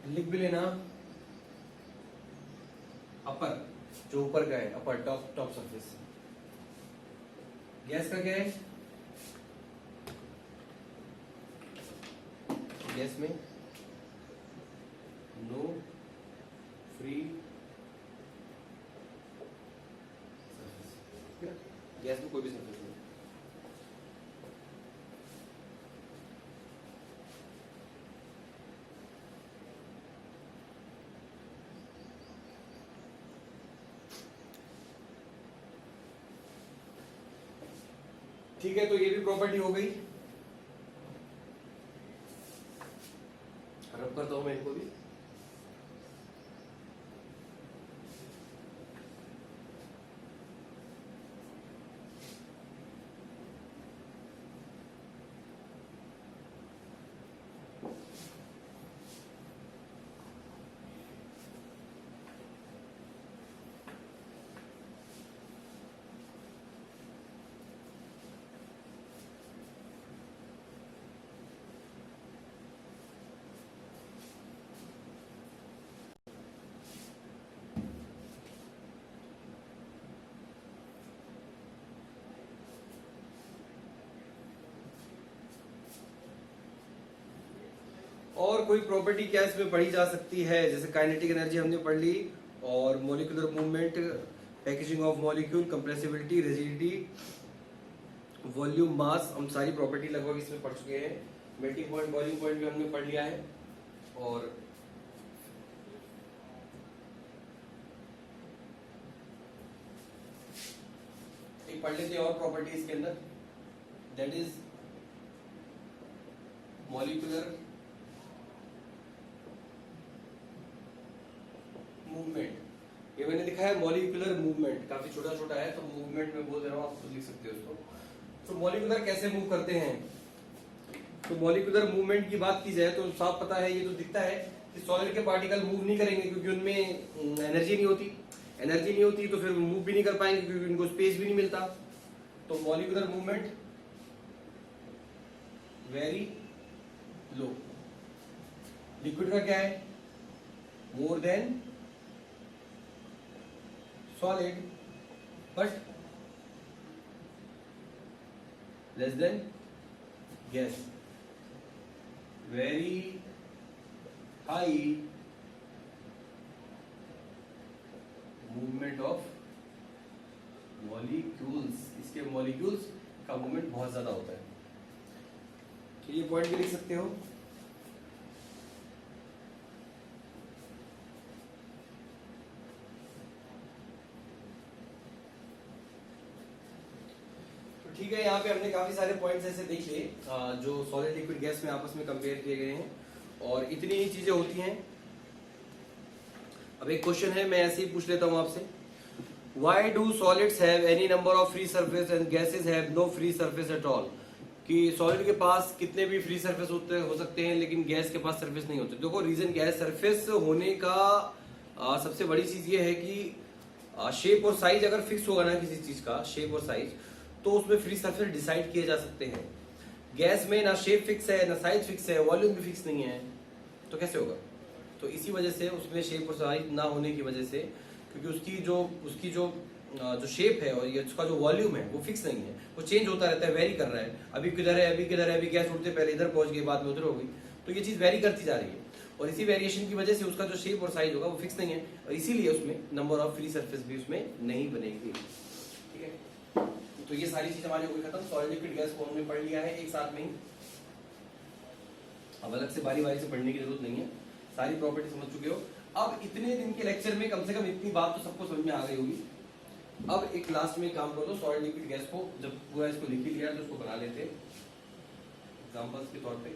लिख भी लेना, अपर, जो ऊपर का है, अपर टॉप सरफेस। गैस का क्या है? गैस में नो फ्री सरफेस, गैस में कोई भी सरफेस नहीं। ठीक है, तो ये भी प्रॉपर्टी हो गई। रब करता हूं मैं इनको भी। और कोई प्रॉपर्टी क्या इसमें पढ़ी जा सकती है, जैसे काइनेटिक एनर्जी हमने पढ़ ली, और molecular movement, packaging of molecule, compressibility, rigidity, volume, mass, हम सारी प्रॉपर्टी लगभग इसमें पढ़ चुके हैं। मेल्टिंग पॉइंट, बॉइलिंग पॉइंट भी हमने पढ़ लिया है। और एक पढ़ लेते हैं और प्रॉपर्टी इसके अंदर, दैट इज मॉलिक्यूलर मूवमेंट। ये मैंने लिखा है मॉलिक्यूलर मूवमेंट, काफी छोटा छोटा है तो मूवमेंट में बोल दे रहा हूँ, आप खुद लिख सकते हो उसको। तो मॉलिक्यूलर कैसे मूव करते हैं, तो मॉलिक्यूलर मूवमेंट की बात की जाए तो साफ पता है, ये तो दिखता है कि सॉलिड के पार्टिकल मूव नहीं करेंगे क्योंकि उनमें एनर्जी नहीं होती। एनर्जी नहीं होती तो फिर मूव भी नहीं कर पाएंगे क्योंकि उनको स्पेस भी नहीं मिलता। तो molecular movement very low. Liquid का क्या है, more than solid but less than gas. Very high movement of molecules, इसके मॉलिक्यूल्स का मूवमेंट बहुत ज्यादा होता है। तो ये पॉइंट भी लिख सकते हो। ठीक है, यहाँ पे हमने काफी सारे पॉइंट्स ऐसे देख लिए जो सॉलिड लिक्विड गैस में आपस में कंपेयर किए गए हैं, और इतनी ही चीजें होती हैं। अब एक क्वेश्चन है, मैं ऐसे ही पूछ लेता हूं आपसे, why do solids have any number of free surface and gases have no free surface at all. कि सॉलिड के पास कितने भी फ्री सरफेस हो सकते हैं लेकिन गैस के पास सरफेस नहीं होते। देखो रीजन क्या है, सरफेस होने का सबसे बड़ी चीज ये है कि शेप और साइज अगर फिक्स होगा ना किसी चीज का, शेप और साइज, तो उसमें फ्री सरफेस डिसाइड किए जा सकते हैं। गैस में ना शेप फिक्स है, ना साइज फिक्स है, वॉल्यूम भी फिक्स नहीं है, तो कैसे होगा। तो इसी वजह से उसमें शेप और साइज ना होने की वजह से, क्योंकि उसकी जो शेप है और ये उसका जो वॉल्यूम है वो फिक्स नहीं है, वो चेंज होता रहता है, वेरी कर रहा है। अभी किधर है, अभी किधर है, अभी गैस उड़ते पहले इधर पहुंच गई, बाद में उधर हो गई, तो ये चीज वेरी करती जा रही है। और इसी वेरिएशन की वजह से उसका जो शेप और साइज होगा वो फिक्स नहीं है, और इसीलिए उसमें नंबर ऑफ फ्री सरफेस भी उसमें नहीं बनेगी। ठीक है, तो ये सारी चीज हमारी हो गई खत्म। सॉलिड लिक्विड गैस को हमने पढ़ लिया है एक साथ में ही, अब अलग से बारी बारी से पढ़ने की जरूरत नहीं है, सारी प्रॉपर्टी समझ चुके हो। अब इतने दिन के लेक्चर में कम से कम इतनी बात तो सबको समझ में आ गई होगी। अब एक लास्ट में काम कर दो, सॉलिड लिक्विड गैस को जब पूरा इसको लिख ही लिया तो उसको बना लेते हैं एग्जांपल्स के तौर पे।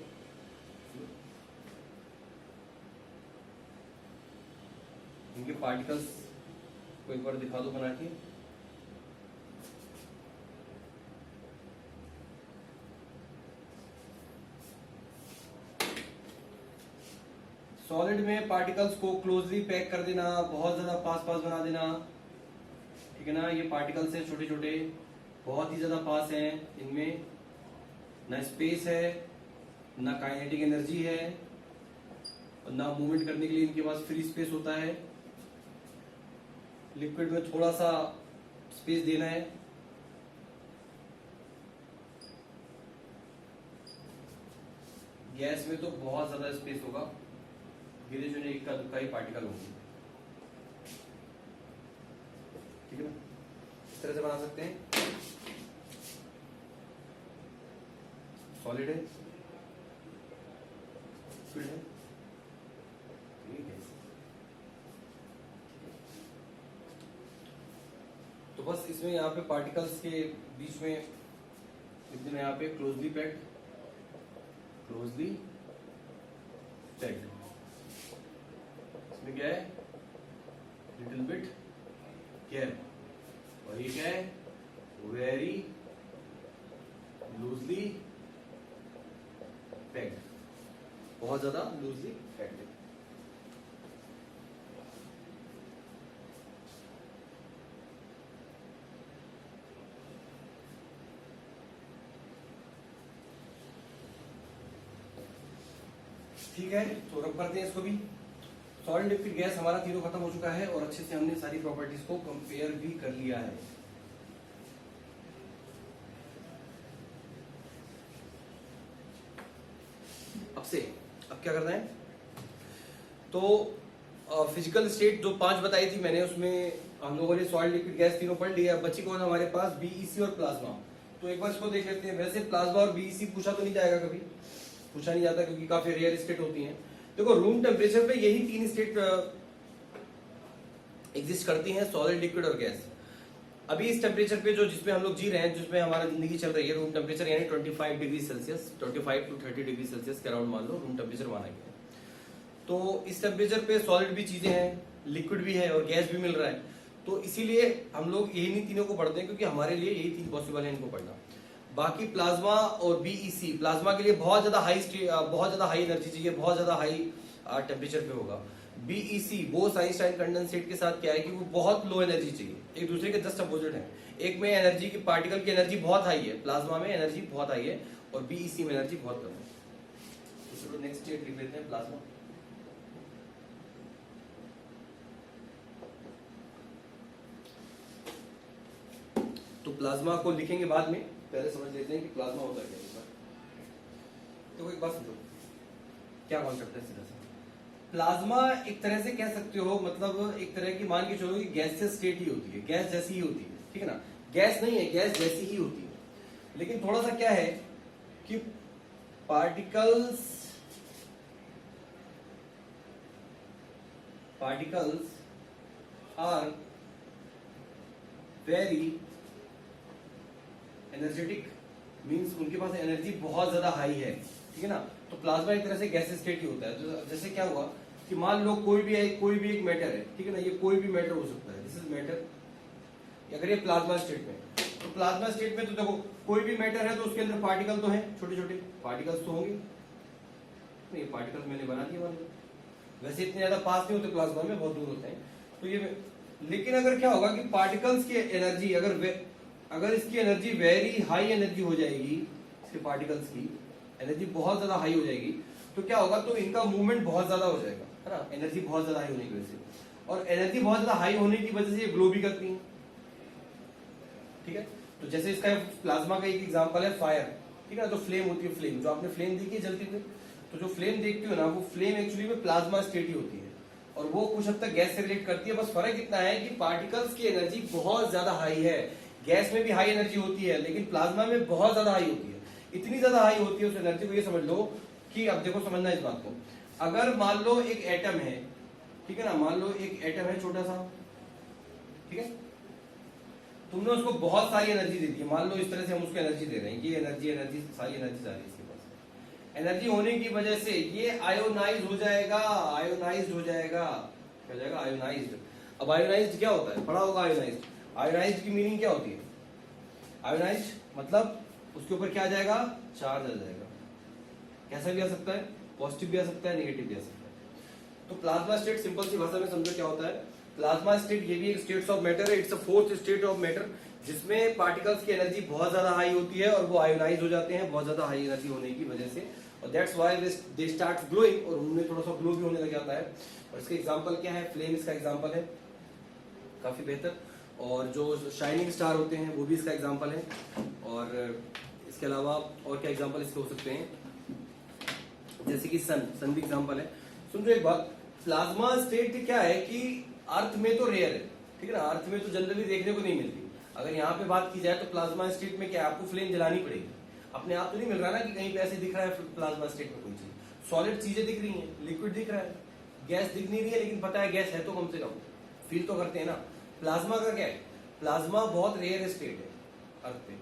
इनके पार्टिकल्स को एक बार दिखा दो बना के। सॉलिड में पार्टिकल्स को क्लोजली पैक कर देना, बहुत ज्यादा पास पास बना देना, ठीक है ना। ये पार्टिकल्स हैं छोटे छोटे, बहुत ही ज्यादा पास हैं, इनमें ना स्पेस है, ना काइनेटिक एनर्जी है, और ना मूवमेंट करने के लिए इनके पास फ्री स्पेस होता है। लिक्विड में थोड़ा सा स्पेस देना है, गैस में तो बहुत ज्यादा स्पेस होगा, गिरे चुने इक्का दुक्का ही पार्टिकल होंगे, ठीक है ना। इस तरह से बना सकते हैं। सॉलिड है, लिक्विड है, ठीक है। तो बस इसमें यहाँ पे पार्टिकल्स के बीच में लिख देना, यहाँ पे क्लोजली पैक्ड, क्लोजली पैक्ड। इसमें क्या है, लिटिल बिट केयर, और ये क्या है, वेरी लूजली पैक्ड, बहुत ज्यादा लूजली पैक्ड है। ठीक है, तो रब करते हैं इसको भी। सॉलिड लिक्विड गैस हमारा तीनों खत्म हो चुका है और अच्छे से हमने सारी प्रॉपर्टीज को कंपेयर भी कर लिया है। अब से अब क्या करना है, तो फिजिकल स्टेट जो 5 बताई थी मैंने, उसमें हम लोगों ने सॉलिड लिक्विड गैस तीनों पढ़ लिया। बची कौन हमारे पास, बीईसी और प्लाज्मा। तो एक बार इसको देख लेते हैं। वैसे प्लाज्मा और बीईसी पूछा तो नहीं जाएगा, कभी पूछा नहीं जाता क्योंकि काफी रेयर स्टेट होती हैं। देखो रूम टेम्परेचर पे यही 3 स्टेट एग्जिस्ट करती हैं, सॉलिड लिक्विड और गैस। अभी इस टेम्परेचर पे जो जिसमें हम लोग जी रहे हैं, जिसमें हमारा जिंदगी चल रही है, रूम टेम्परेचर यानी 25 degree Celsius, 25 to 30 degree Celsius के अराउंड मान लो रूम टेम्परेचर माना गया है। तो इस टेम्परेचर पे सॉलिड भी चीजें हैं, लिक्विड भी है और गैस भी मिल रहा है। तो इसीलिए हम लोग यही तीनों को पढ़ते हैं क्योंकि हमारे लिए यही 3 पॉसिबल है इनको पढ़ना। बाकी प्लाज्मा और बीईसी, प्लाज्मा के लिए बहुत ज्यादा हाई एनर्जी चाहिए, बहुत ज्यादा हाई टेम्परेचर पे होगा। बीईसी बोस आइंस्टाइन कंडेंसेट के साथ क्या है कि वो बहुत लो एनर्जी चाहिए, एक दूसरे के जस्ट अपोजिट है। एक में एनर्जी की पार्टिकल की एनर्जी बहुत हाई है, प्लाज्मा में एनर्जी बहुत हाई है और बीईसी में एनर्जी बहुत कम है। चलो नेक्स्ट स्टेट लिख लेते हैं, प्लाज्मा। तो प्लाज्मा को लिखेंगे बाद में, पहले समझ लेते हैं कि प्लाज्मा होता क्या है। तो एक बात समझो, क्या कॉन्सेप्ट है सीधा सा। प्लाज्मा एक तरह से कह सकते हो, मतलब एक तरह की मान के चलो कि गैसियस स्टेट ही होती है, गैस जैसी ही होती है, ठीक है ना। गैस नहीं है, गैस जैसी ही होती है। लेकिन थोड़ा सा क्या है कि particles are very energetic, means उनके पास एनर्जी बहुत ज्यादा हाई है, ठीक है ना। तो प्लाज्मा एक तरह से गैस स्टेट ही होता है। तो जैसे क्या हुआ कि मान लो कोई भी एक मैटर है, ठीक है ना, ये कोई भी मैटर हो सकता है, दिस इज मैटर। अगर ये प्लाज्मा स्टेट में, तो प्लाज्मा स्टेट में तो देखो कोई भी मैटर है तो उसके अंदर पार्टिकल तो है, छोटे छोटे पार्टिकल्स तो होंगे। नहीं, पार्टिकल्स मैंने बना दिए मान लो, वैसे इतने ज्यादा पास नहीं होते प्लाज्मा में, बहुत दूर होते हैं। तो ये, लेकिन अगर क्या होगा कि पार्टिकल्स की एनर्जी अगर इसकी एनर्जी वेरी हाई एनर्जी हो जाएगी, इसके पार्टिकल्स की एनर्जी बहुत ज्यादा हाई हो जाएगी, तो क्या होगा, तो इनका मूवमेंट बहुत ज्यादा हो जाएगा, है ना, एनर्जी बहुत ज्यादा हाई होने की वजह से। और एनर्जी बहुत ज्यादा हाई होने की वजह से ये ग्लो भी करती है, ठीक है। तो जैसे इसका प्लाज्मा का एक एग्जांपल है फायर, ठीक है ना। तो फ्लेम होती है, फ्लेम जो आपने फ्लेम देखी है जलती हुई, तो जो फ्लेम देखती हो ना, वो फ्लेम एक्चुअली में प्लाज्मा स्टेट ही होती है और वो कुछ हद तक गैस से रिलेट करती है। बस फर्क इतना है कि पार्टिकल्स की एनर्जी बहुत ज्यादा हाई है। गैस में भी हाई एनर्जी होती है लेकिन प्लाज्मा में बहुत ज्यादा हाई होती है। इतनी ज्यादा हाई होती है उस एनर्जी को, ये समझ लो कि, अब देखो समझना इस बात को, अगर मान लो एक एटम है, ठीक है ना, मान लो एक एटम है छोटा सा, ठीक है, तुमने उसको बहुत सारी एनर्जी दे दी, मान लो इस तरह से हम उसको एनर्जी दे रहे हैं, ये एनर्जी सारी एनर्जी जा रही है इसके पास। एनर्जी होने की वजह से ये आयोनाइज हो जाएगा, आयोनाइज्ड हो जाएगा, क्या हो जाएगा, आयोनाइज्ड। अब आयोनाइज्ड क्या होता है, पढ़ा होगा आयोनाइज्ड। आयोनाइज्ड की मीनिंग क्या होती है, आयोनाइज्ड मतलब उसके ऊपर क्या आ जाएगा, चार्ज आ जाएगा। कैसा भी आ सकता है, पॉजिटिव भी आ सकता है, नेगेटिव भी आ सकता है। तो प्लाज्मा स्टेट सिंपल सी भाषा में समझो क्या होता है। प्लाज्मा स्टेट ये भी एक स्टेट्स ऑफ मैटर है, it's a fourth state of matter, जिसमें पार्टिकल्स की एनर्जी बहुत ज्यादा हाई होती है और वो आयोनाइज हो जाते हैं बहुत ज्यादा हाई एनर्जी होने की वजह से, और that's why they start glowing, और उनमें थोड़ा सा ग्लो भी होने लग जाता है। और इसका एग्जांपल क्या है, फ्लेम इसका एग्जांपल है काफी बेहतर, और जो शाइनिंग स्टार होते हैं वो भी इसका एग्जांपल है। और इसके अलावा और क्या एग्जांपल इसके हो सकते हैं, जैसे कि सन भी एग्जांपल है। सुन एक बात, प्लाज्मा स्टेट क्या है कि अर्थ में तो रेयर है, ठीक है ना, अर्थ में तो जनरली देखने को नहीं मिलती। अगर यहाँ पे बात की जाए तो प्लाज्मा स्टेट में क्या है, आपको फ्लेम जलानी पड़ेगी, अपने आप तो नहीं मिल रहा ना कि कहीं पे ऐसे दिख रहा है प्लाज्मा स्टेट में कोई चीज। सॉलिड चीजें दिख रही हैं, लिक्विड दिख रहा है, गैस दिख नहीं रही है, लेकिन पता है गैस है तो कम से कम फील तो करते हैं ना। प्लाज्मा का क्या है, प्लाज्मा बहुत रेयर स्टेट है अर्थ पे,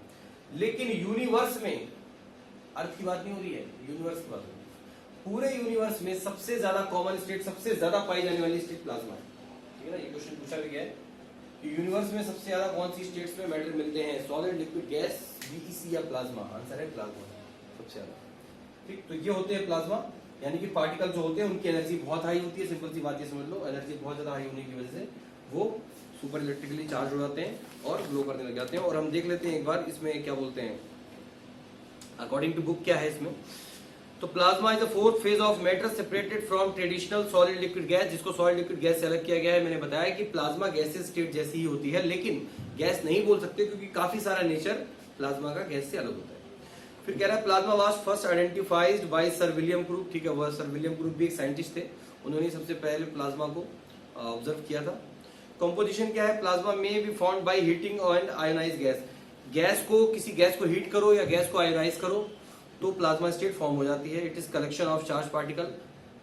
लेकिन यूनिवर्स में, अर्थ की बात नहीं हो रही है, यूनिवर्स की बात हो रही है। पूरे यूनिवर्स में सबसे ज्यादा कॉमन स्टेट, सबसे ज्यादा पाई जाने वाली स्टेट प्लाज्मा है, ठीक है ना। ये क्वेश्चन पूछा गया है कि यूनिवर्स में सबसे ज्यादा कौन सी स्टेट्स में मैटर मिलते हैं, सॉलिड, लिक्विड, गैस, बीईसी या प्लाज्मा। आंसर है प्लाज्मा सबसे ज्यादा, ठीक। तो ये होते हैं प्लाज्मा, यानी कि पार्टिकल जो होते हैं उनकी एनर्जी बहुत हाई होती है। सिंपल सी बात ये समझ लो, एनर्जी बहुत ज्यादा हाई होने की वजह से वो सुपर इलेक्ट्रिकली चार्ज हो जाते हैं और ग्लो करने लग जाते हैं। और हम देख लेते हैं एक बार इसमें क्या बोलते हैं, अकॉर्डिंग टू बुक क्या है इसमें। तो plasma is the fourth phase of matter separated from traditional solid liquid gas, जिसको सॉलिड लिक्विड गैस से अलग किया गया है। मैंने बताया कि प्लाज्मा गैसेस स्टेट जैसी ही होती है, लेकिन गैस नहीं बोल सकते क्योंकि काफी सारा नेचर प्लाज्मा का गैस से अलग होता है। फिर कह रहा है plasma was first identified by sir William crook, ठीक है, वह सर विलियम क्रूक भी एक साइंटिस्ट थे, उन्होंने सबसे पहले प्लाज्मा को ऑब्जर्व किया था। कंपोजिशन क्या है, plasma may be found by heating and ionize gas, gas को किसी गैस को हीट करो या गैस को आयोनाइज करो तो प्लाज्मा स्टेट फॉर्म हो जाती है। It is collection of charge particle,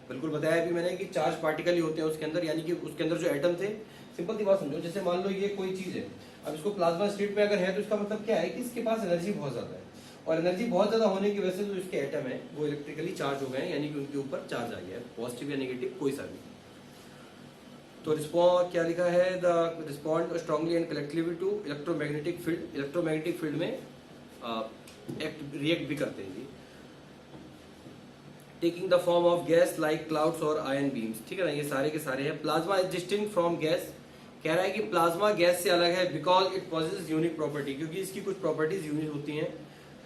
बिल्कुल बताया अभी मैंने कि चार्ज पार्टिकल ही होते हैं उसके अंदर, यानी कि उसके अंदर जो एटम थे, सिंपल सी बात समझो, जैसे मान लो ये कोई चीज है, अब इसको प्लाज्मा स्टेट में अगर है तो इसका मतलब क्या है कि इसके पास एनर्जी बहुत ज्यादा है, और एनर्जी बहुत ज्यादा होने की वजह से जो इसके एटम है वो इलेक्ट्रिकली चार्ज हो गए हैं, यानी कि उनके ऊपर चार्ज आ गया है, पॉजिटिव या नेगेटिव कोई सा भी। तो रिस्पॉन्ड क्या लिखा है, the respond strongly and collectively to electromagnetic field, electromagnetic field में रिएक्ट भी करते हैं जी, taking the form of gas like clouds और आयन बीम्स, ठीक है ना, ये सारे के सारे हैं। Plasma is distinct from gas, कह रहा है कि प्लाज्मा गैस से अलग है because it possesses unique property, क्योंकि इसकी कुछ प्रॉपर्टीज यूनिक होती हैं।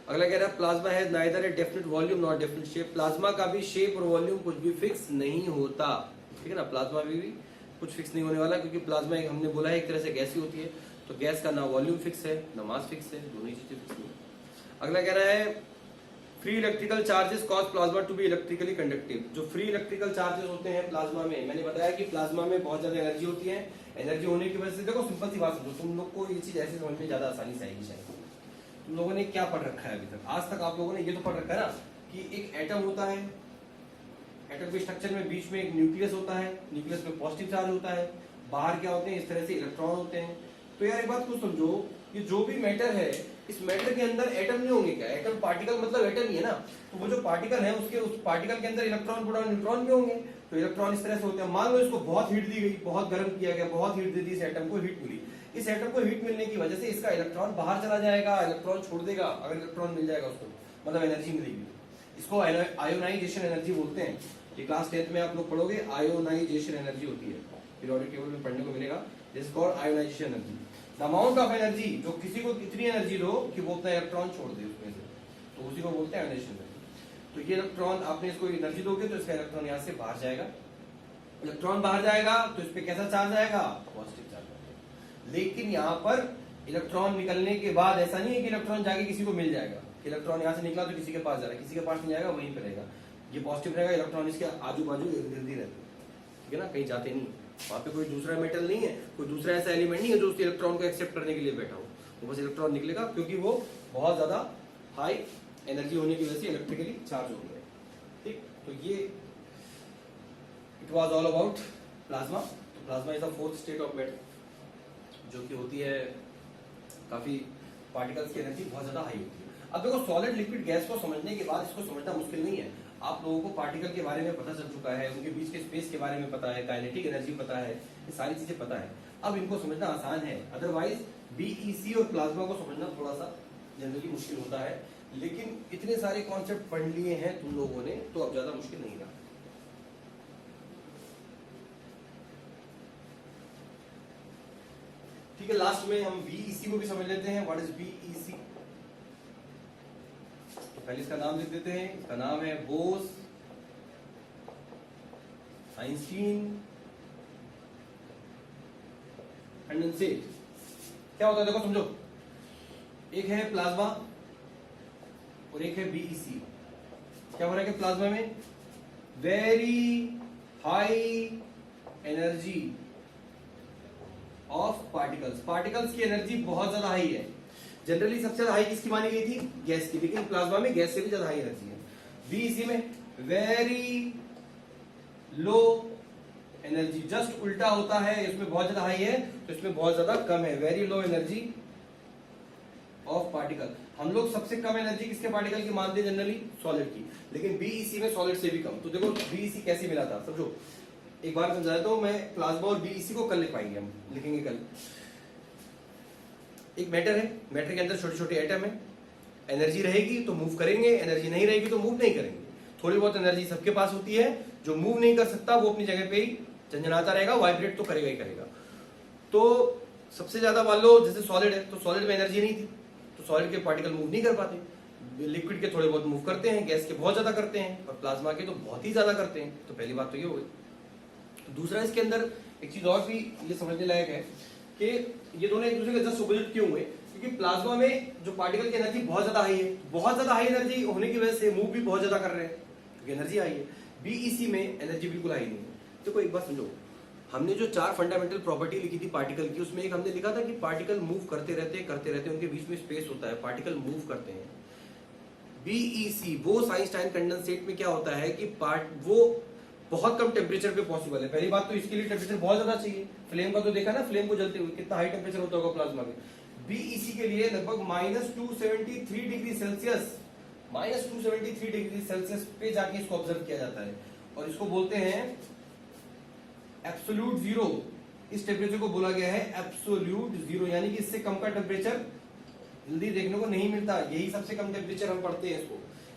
अगला कह रहा है प्लाज्मा है neither a definite volume not definite shape, plasma का भी शेप और वॉल्यूम कुछ भी फिक्स नहीं होता, ठीक है ना, प्लाज्मा भी कुछ फिक्स नहीं होने वाला, क्योंकि प्लाज्मा एक हमने बोला है एक तरह से गैस ही होती है, तो गैस का ना वॉल्यूम फिक्स है ना मास फिक्स है, दोनों ही चीजें फिक्स नहीं है। अगला कह रहा है free electrical charges cause plasma to be electrically conductive, जो फ्री इलेक्ट्रिकल चार्जेस होते हैं प्लाज्मा में, मैंने बताया कि प्लाज्मा में बहुत ज्यादा एनर्जी होती है, एनर्जी होने की वजह से देखो सिंपल सी बात समझो, तुम लोग को ये चीज ऐसे समझ में ज्यादा आसानी से आएगी शायद। तुम लोगों ने क्या पढ़ रखा है अभी तक, आज तक आप लोगों ने ये तो पढ़ रखा है ना कि एक एटम होता है, एटम के स्ट्रक्चर में बीच में एक न्यूक्लियस होता है, न्यूक्लियस में पॉजिटिव चार्ज होता है, बाहर क्या होते हैं इस तरह से इलेक्ट्रॉन होते हैं। तो यार एक बात को समझो, ये जो भी मैटर है इस मैटर के अंदर एटम नहीं होंगे क्या, एटम पार्टिकल मतलब एटम ही है ना, तो वो जो पार्टिकल है उसके उस पार्टिकल के अंदर इलेक्ट्रॉन प्रोटॉन न्यूट्रॉन भी होंगे, तो इलेक्ट्रॉन इस तरह से होते हैं। मान लो इसको बहुत हीट दी गई, बहुत गर्म किया गया, बहुत हीट दे दी, इस एटम को हीट मिली, इस एटम को हीट मिलने की वजह से इसका इलेक्ट्रॉन बाहर चला जाएगा, इलेक्ट्रॉन छोड़ देगा, अगर इलेक्ट्रॉन मिल जाएगा उसको मतलब एनर्जी मिलेगी, इसको आयोनाइजेशन एनर्जी बोलते हैं। ये क्लास 10th में आप लोग पढ़ोगे, आयोनाइजेशन एनर्जी होती है, पीरियोडिक टेबल में पढ़ने को मिलेगा, this is called ionisation energy. The amount of energy, जो किसी को कितनी एनर्जी दो कि वो अपना इलेक्ट्रॉन छोड़ दे उसमें से, तो उसी को बोलते हैं आयोनाइजेशन एनर्जी। तो ये इलेक्ट्रॉन आपने इसको एनर्जी दोगे तो इसका इलेक्ट्रॉन यहाँ से बाहर जाएगा, इलेक्ट्रॉन बाहर जाएगा तो इस पे कैसा चार्ज आएगा, पॉजिटिव चार्ज आएगा। लेकिन यहाँ पर इलेक्ट्रॉन निकलने के बाद ऐसा नहीं है कि इलेक्ट्रॉन जाके किसी को मिल जाएगा, इलेक्ट्रॉन यहाँ से निकला तो किसी के पास जा रहा है, किसी के पास नहीं जाएगा, वहीं पे रहेगा, ये पॉजिटिव रहेगा, इलेक्ट्रॉन इसके आजू बाजू इर्द गिर्द ही रहते हैं, ठीक है ना, कहीं जाते नहीं, वहां पे कोई दूसरा मेटल नहीं है, कोई दूसरा ऐसा एलिमेंट नहीं है जो उस इलेक्ट्रॉन को एक्सेप्ट करने के लिए बैठा हो, वो बस इलेक्ट्रॉन निकलेगा, क्योंकि वो बहुत ज्यादा हाई एनर्जी होने की वजह से इलेक्ट्रिकली चार्ज हो गए, ठीक। तो ये it was all about plasma. तो plasma is the fourth state of matter, जो कि होती है काफी पार्टिकल्स की एनर्जी बहुत ज्यादा हाई होती है। अब देखो सॉलिड लिक्विड गैस को समझने के बाद इसको समझना मुश्किल नहीं है, आप लोगों को पार्टिकल के बारे में पता चल चुका है, उनके बीच के स्पेस के बारे में पता है, काइनेटिक एनर्जी पता है, ये सारी चीजें पता है, अब इनको समझना आसान है। अदरवाइज बीईसी और प्लाज्मा को समझना थोड़ा सा जनरली मुश्किल होता है, लेकिन इतने सारे कॉन्सेप्ट पढ़ लिए हैं तुम लोगों ने तो अब ज्यादा मुश्किल नहीं रहा। ठीक है, लास्ट में हम बीईसी को भी समझ लेते हैं, व्हाट इज बीईसी। पहले इसका नाम लिख देते हैं, इसका नाम है बोस आइंस्टीन कंडेंसेट। क्या होता है देखो समझो, एक है प्लाज्मा और एक है बीईसी। क्या हो रहा है कि प्लाज्मा में very high energy of particles, particles की एनर्जी बहुत ज्यादा हाई है। जनरली सबसे ज्यादा हाई किसकी मानी गई थी, गैस की, लेकिन प्लाज्मा में गैस से भी ज्यादा हाई एनर्जी है। बीईसी में वेरी लो एनर्जी, जस्ट उल्टा होता है, इसमें बहुत ज्यादा हाई है तो इसमें बहुत ज्यादा कम है, very low energy of particle. हम लोग सबसे कम एनर्जी किसके पार्टिकल की मानते हैं जनरली, सॉलिड की, लेकिन बीईसी में सॉलिड से भी कम। तो देखो बीईसी कैसे मिला था समझो, एक बार समझा देता हूं मैं, प्लाज्मा और बीईसी को कल लिख पाएंगे, हम लिखेंगे कल। एक मैटर है, मैटर के अंदर छोटे छोटे एटम है, एनर्जी रहेगी तो मूव करेंगे, एनर्जी नहीं रहेगी तो मूव नहीं करेंगे। थोड़ी बहुत एनर्जी सबके पास होती है, जो मूव नहीं कर सकता वो अपनी जगह पे ही झंझनाता रहेगा, वाइब्रेट तो करेगा ही करेगा। तो सबसे ज्यादा मान लो जैसे सॉलिड है, तो सॉलिड में एनर्जी नहीं थी तो सॉलिड के पार्टिकल मूव नहीं कर पाते, लिक्विड के थोड़े बहुत मूव करते हैं, गैस के बहुत ज्यादा करते हैं, और प्लाज्मा के तो बहुत ही ज्यादा करते हैं। तो पहली बात तो ये हो गई। दूसरा इसके अंदर एक चीज और भी ये समझने लायक है कि ये दोनों एक दूसरे के जस्ट ऑपोजिट क्यों हुए, क्योंकि प्लाज्मा में जो पार्टिकल की एनर्जी बहुत ज्यादा हाई है, बहुत ज्यादा हाई एनर्जी होने की वजह से मूव भी बहुत ज्यादा कर रहे हैं क्योंकि एनर्जी हाई है। बीईसी में एनर्जी बिल्कुल हाई नहीं है। देखो एक बात समझो, हमने जो 4 फंडामेंटल प्रॉपर्टी लिखी थी पार्टिकल की, उसमें एक हमने लिखा था कि पार्टिकल मूव करते रहते हैं, उनके बीच में स्पेस होता है, पार्टिकल मूव करते हैं। बीईसी बोस आइंस्टाइन कंडेंसेट में क्या होता है कि वो बहुत कम टेम्परेचर पे पॉसिबल है। पहली बात तो इसके लिए टेम्परेचर बहुत ज्यादा चाहिए। फ्लेम का तो देखा ना, फ्लेम को जलते हुए कितना हाई टेम्परेचर होता होगा प्लाज्मा में। बीईसी के लिए लगभग -273 डिग्री सेल्सियस, -273 डिग्री सेल्सियस पे जाके इसको ऑब्जर्व किया जाता है और इसको बोलते हैं एब्सोल्यूट जीरो। इस टेम्परेचर को बोला गया है एब्सोल्यूट जीरो, यानी कि इससे कम का टेम्परेचर जल्दी देखने को नहीं मिलता। यही सबसे कम टेम्परेचर हम पढ़ते हैं इसको,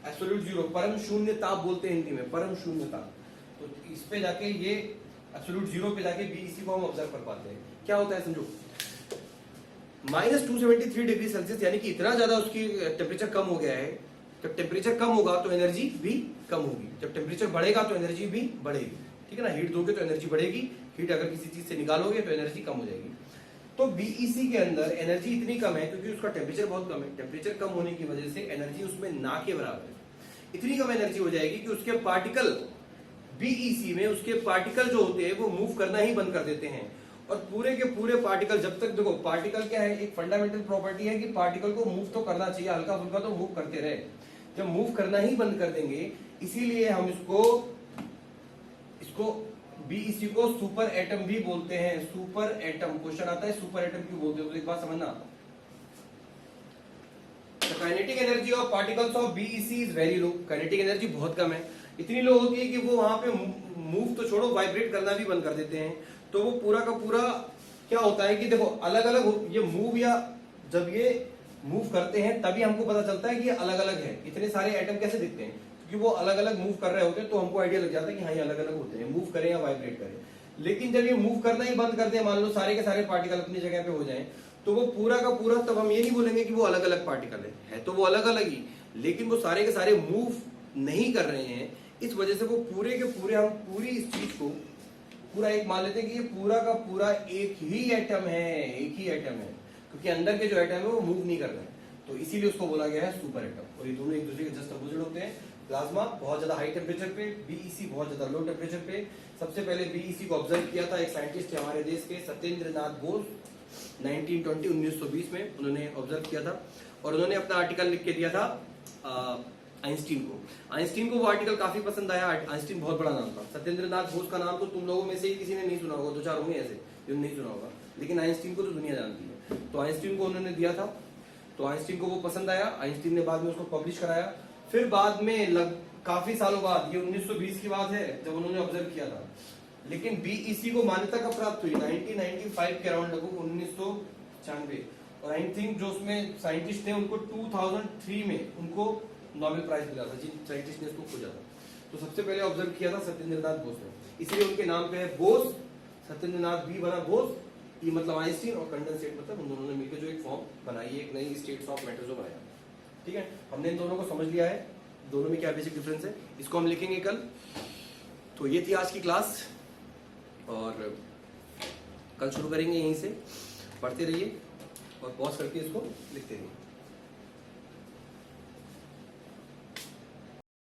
एब्सोल्यूट जीरो, परम शून्य ताप बोलते हैं हिंदी में, परम शून्य ताप। तो इस पे जाके ये एब्सोल्यूट जीरो पे जाके बीईसी को हम ऑब्जर्व कर पाते हैं। क्या होता है समझो, -273 डिग्री सेल्सियस, यानी कि इतना ज्यादा उसकी टेम्परेचर कम हो गया है। जब टेम्परेचर कम होगा तो एनर्जी भी कम होगी, जब टेम्परेचर बढ़ेगा तो एनर्जी भी बढ़ेगी। ठीक है ना, हीट दोगे तो एनर्जी बढ़ेगी, हीट अगर किसी चीज से निकालोगे तो एनर्जी कम हो जाएगी। तो बीईसी के अंदर एनर्जी इतनी कम है क्योंकि उसका टेम्परेचर बहुत कम है। टेम्परेचर कम होने की वजह से एनर्जी उसमें ना के बराबर है। इतनी कम एनर्जी हो जाएगी कि उसके पार्टिकल, बीईसी में उसके पार्टिकल जो होते हैं वो मूव करना ही बंद कर देते हैं। और पूरे के पूरे पार्टिकल, जब तक देखो पार्टिकल क्या है, एक फंडामेंटल प्रॉपर्टी है कि पार्टिकल को मूव तो करना चाहिए, हल्का फुल्का तो मूव करते रहे। जब मूव करना ही बंद कर देंगे, इसीलिए हम इसको बीईसी को सुपर एटम भी बोलते हैं। सुपर एटम, क्वेश्चन आता है सुपर एटम क्यों बोलते हैं, तो एक बात समझना, kinetic energy of particles of BEC is very low. Kinetic energy बहुत कम है, इतनी लो होती है कि वो वहां पे मूव तो छोड़ो, वाइब्रेट करना भी बंद कर देते हैं। तो वो पूरा का पूरा क्या होता है कि देखो अलग अलग ये मूव, या जब ये मूव करते हैं तभी हमको पता चलता है कि ये अलग अलग है। इतने सारे एटम कैसे दिखते हैं, क्योंकि वो अलग अलग मूव कर रहे होते हैं, तो हमको आइडिया लग जाता है कि हाँ ये अलग अलग होते हैं, मूव करें या वाइब्रेट करें। लेकिन जब ये मूव करना ही बंद कर दें, मान लो सारे के सारे पार्टिकल अपनी जगह पे हो जाएं, तो वो पूरा का पूरा, तब हम ये नहीं बोलेंगे कि वो अलग अलग पार्टिकल है तो वो अलग अलग ही, लेकिन वो सारे के सारे मूव नहीं कर रहे हैं। इस वजह से वो पूरे के पूरे, हम पूरी इस चीज को पूरा एक मान लेते हैं कि ये पूरा का पूरा एक ही एटम है, एक ही एटम है, क्योंकि अंदर के जो एटम है वो मूव नहीं कर रहे हैं। तो इसीलिए उसको बोला गया है सुपर एटम। और ये दोनों एक दूसरे के जस्ट अपोजिट होते हैं। प्लाज्मा बहुत ज्यादा हाई टेम्परेचर पे, बीईसी बहुत ज्यादा लो टेम्परेचर पे। सबसे पहले बीईसी को ऑब्जर्व किया था एक साइंटिस्ट है हमारे देश के, सत्येंद्र नाथ बोस, 1920 में उन्होंने ऑब्जर्व किया था। और उन्होंने अपना आर्टिकल लिख के दिया था आइंस्टीन को। आइंस्टीन को वो आर्टिकल काफी पसंद आया। आइंस्टीन बहुत बड़ा नाम था। सत्येंद्र नाथ बोस का नाम तो तुम लोगों में से ही किसी ने नहीं सुना होगा, 2-4 होंगे ऐसे जो नहीं सुना होगा, लेकिन आइंस्टीन को तो दुनिया जानती है। तो आइंस्टीन को उन्होंने दिया था, तो आइंस्टीन को वो पसंद आया। आइंस्टीन ने बाद में उसको पब्लिश कराया। फिर बाद में काफी सालों बाद, ये 1920 की बात है जब उन्होंने ऑब्जर्व किया था, लेकिन बीईसी को मान्यता कब प्राप्त हुई, 1995 के अराउंड, लगभग 1996। और आई थिंक जो उसमें साइंटिस्ट थे उनको 2003 में उनको नोबेल प्राइज मिला था, जिन साइंटिस्ट ने इसको खोजा था। तो सबसे पहले ऑब्जर्व किया था सत्येंद्र नाथ बोस ने, इसलिए उनके नाम पे है बोस। सत्येंद्र नाथ बी बना बोस, ई मतलब आइंस्टीन, और कंडेंसेट मतलब उन दोनों ने मिलकर जो एक फॉर्म बनाई, एक नई स्टेट्स ऑफ मैटर जो बनाया। ठीक है, हमने इन दोनों को समझ लिया है, दोनों में क्या बेसिक डिफरेंस है, इसको हम लिखेंगे कल। तो ये थी आज की क्लास, और कल शुरू करेंगे यहीं से। पढ़ते रहिए और पॉज करके इसको लिखते रहिए।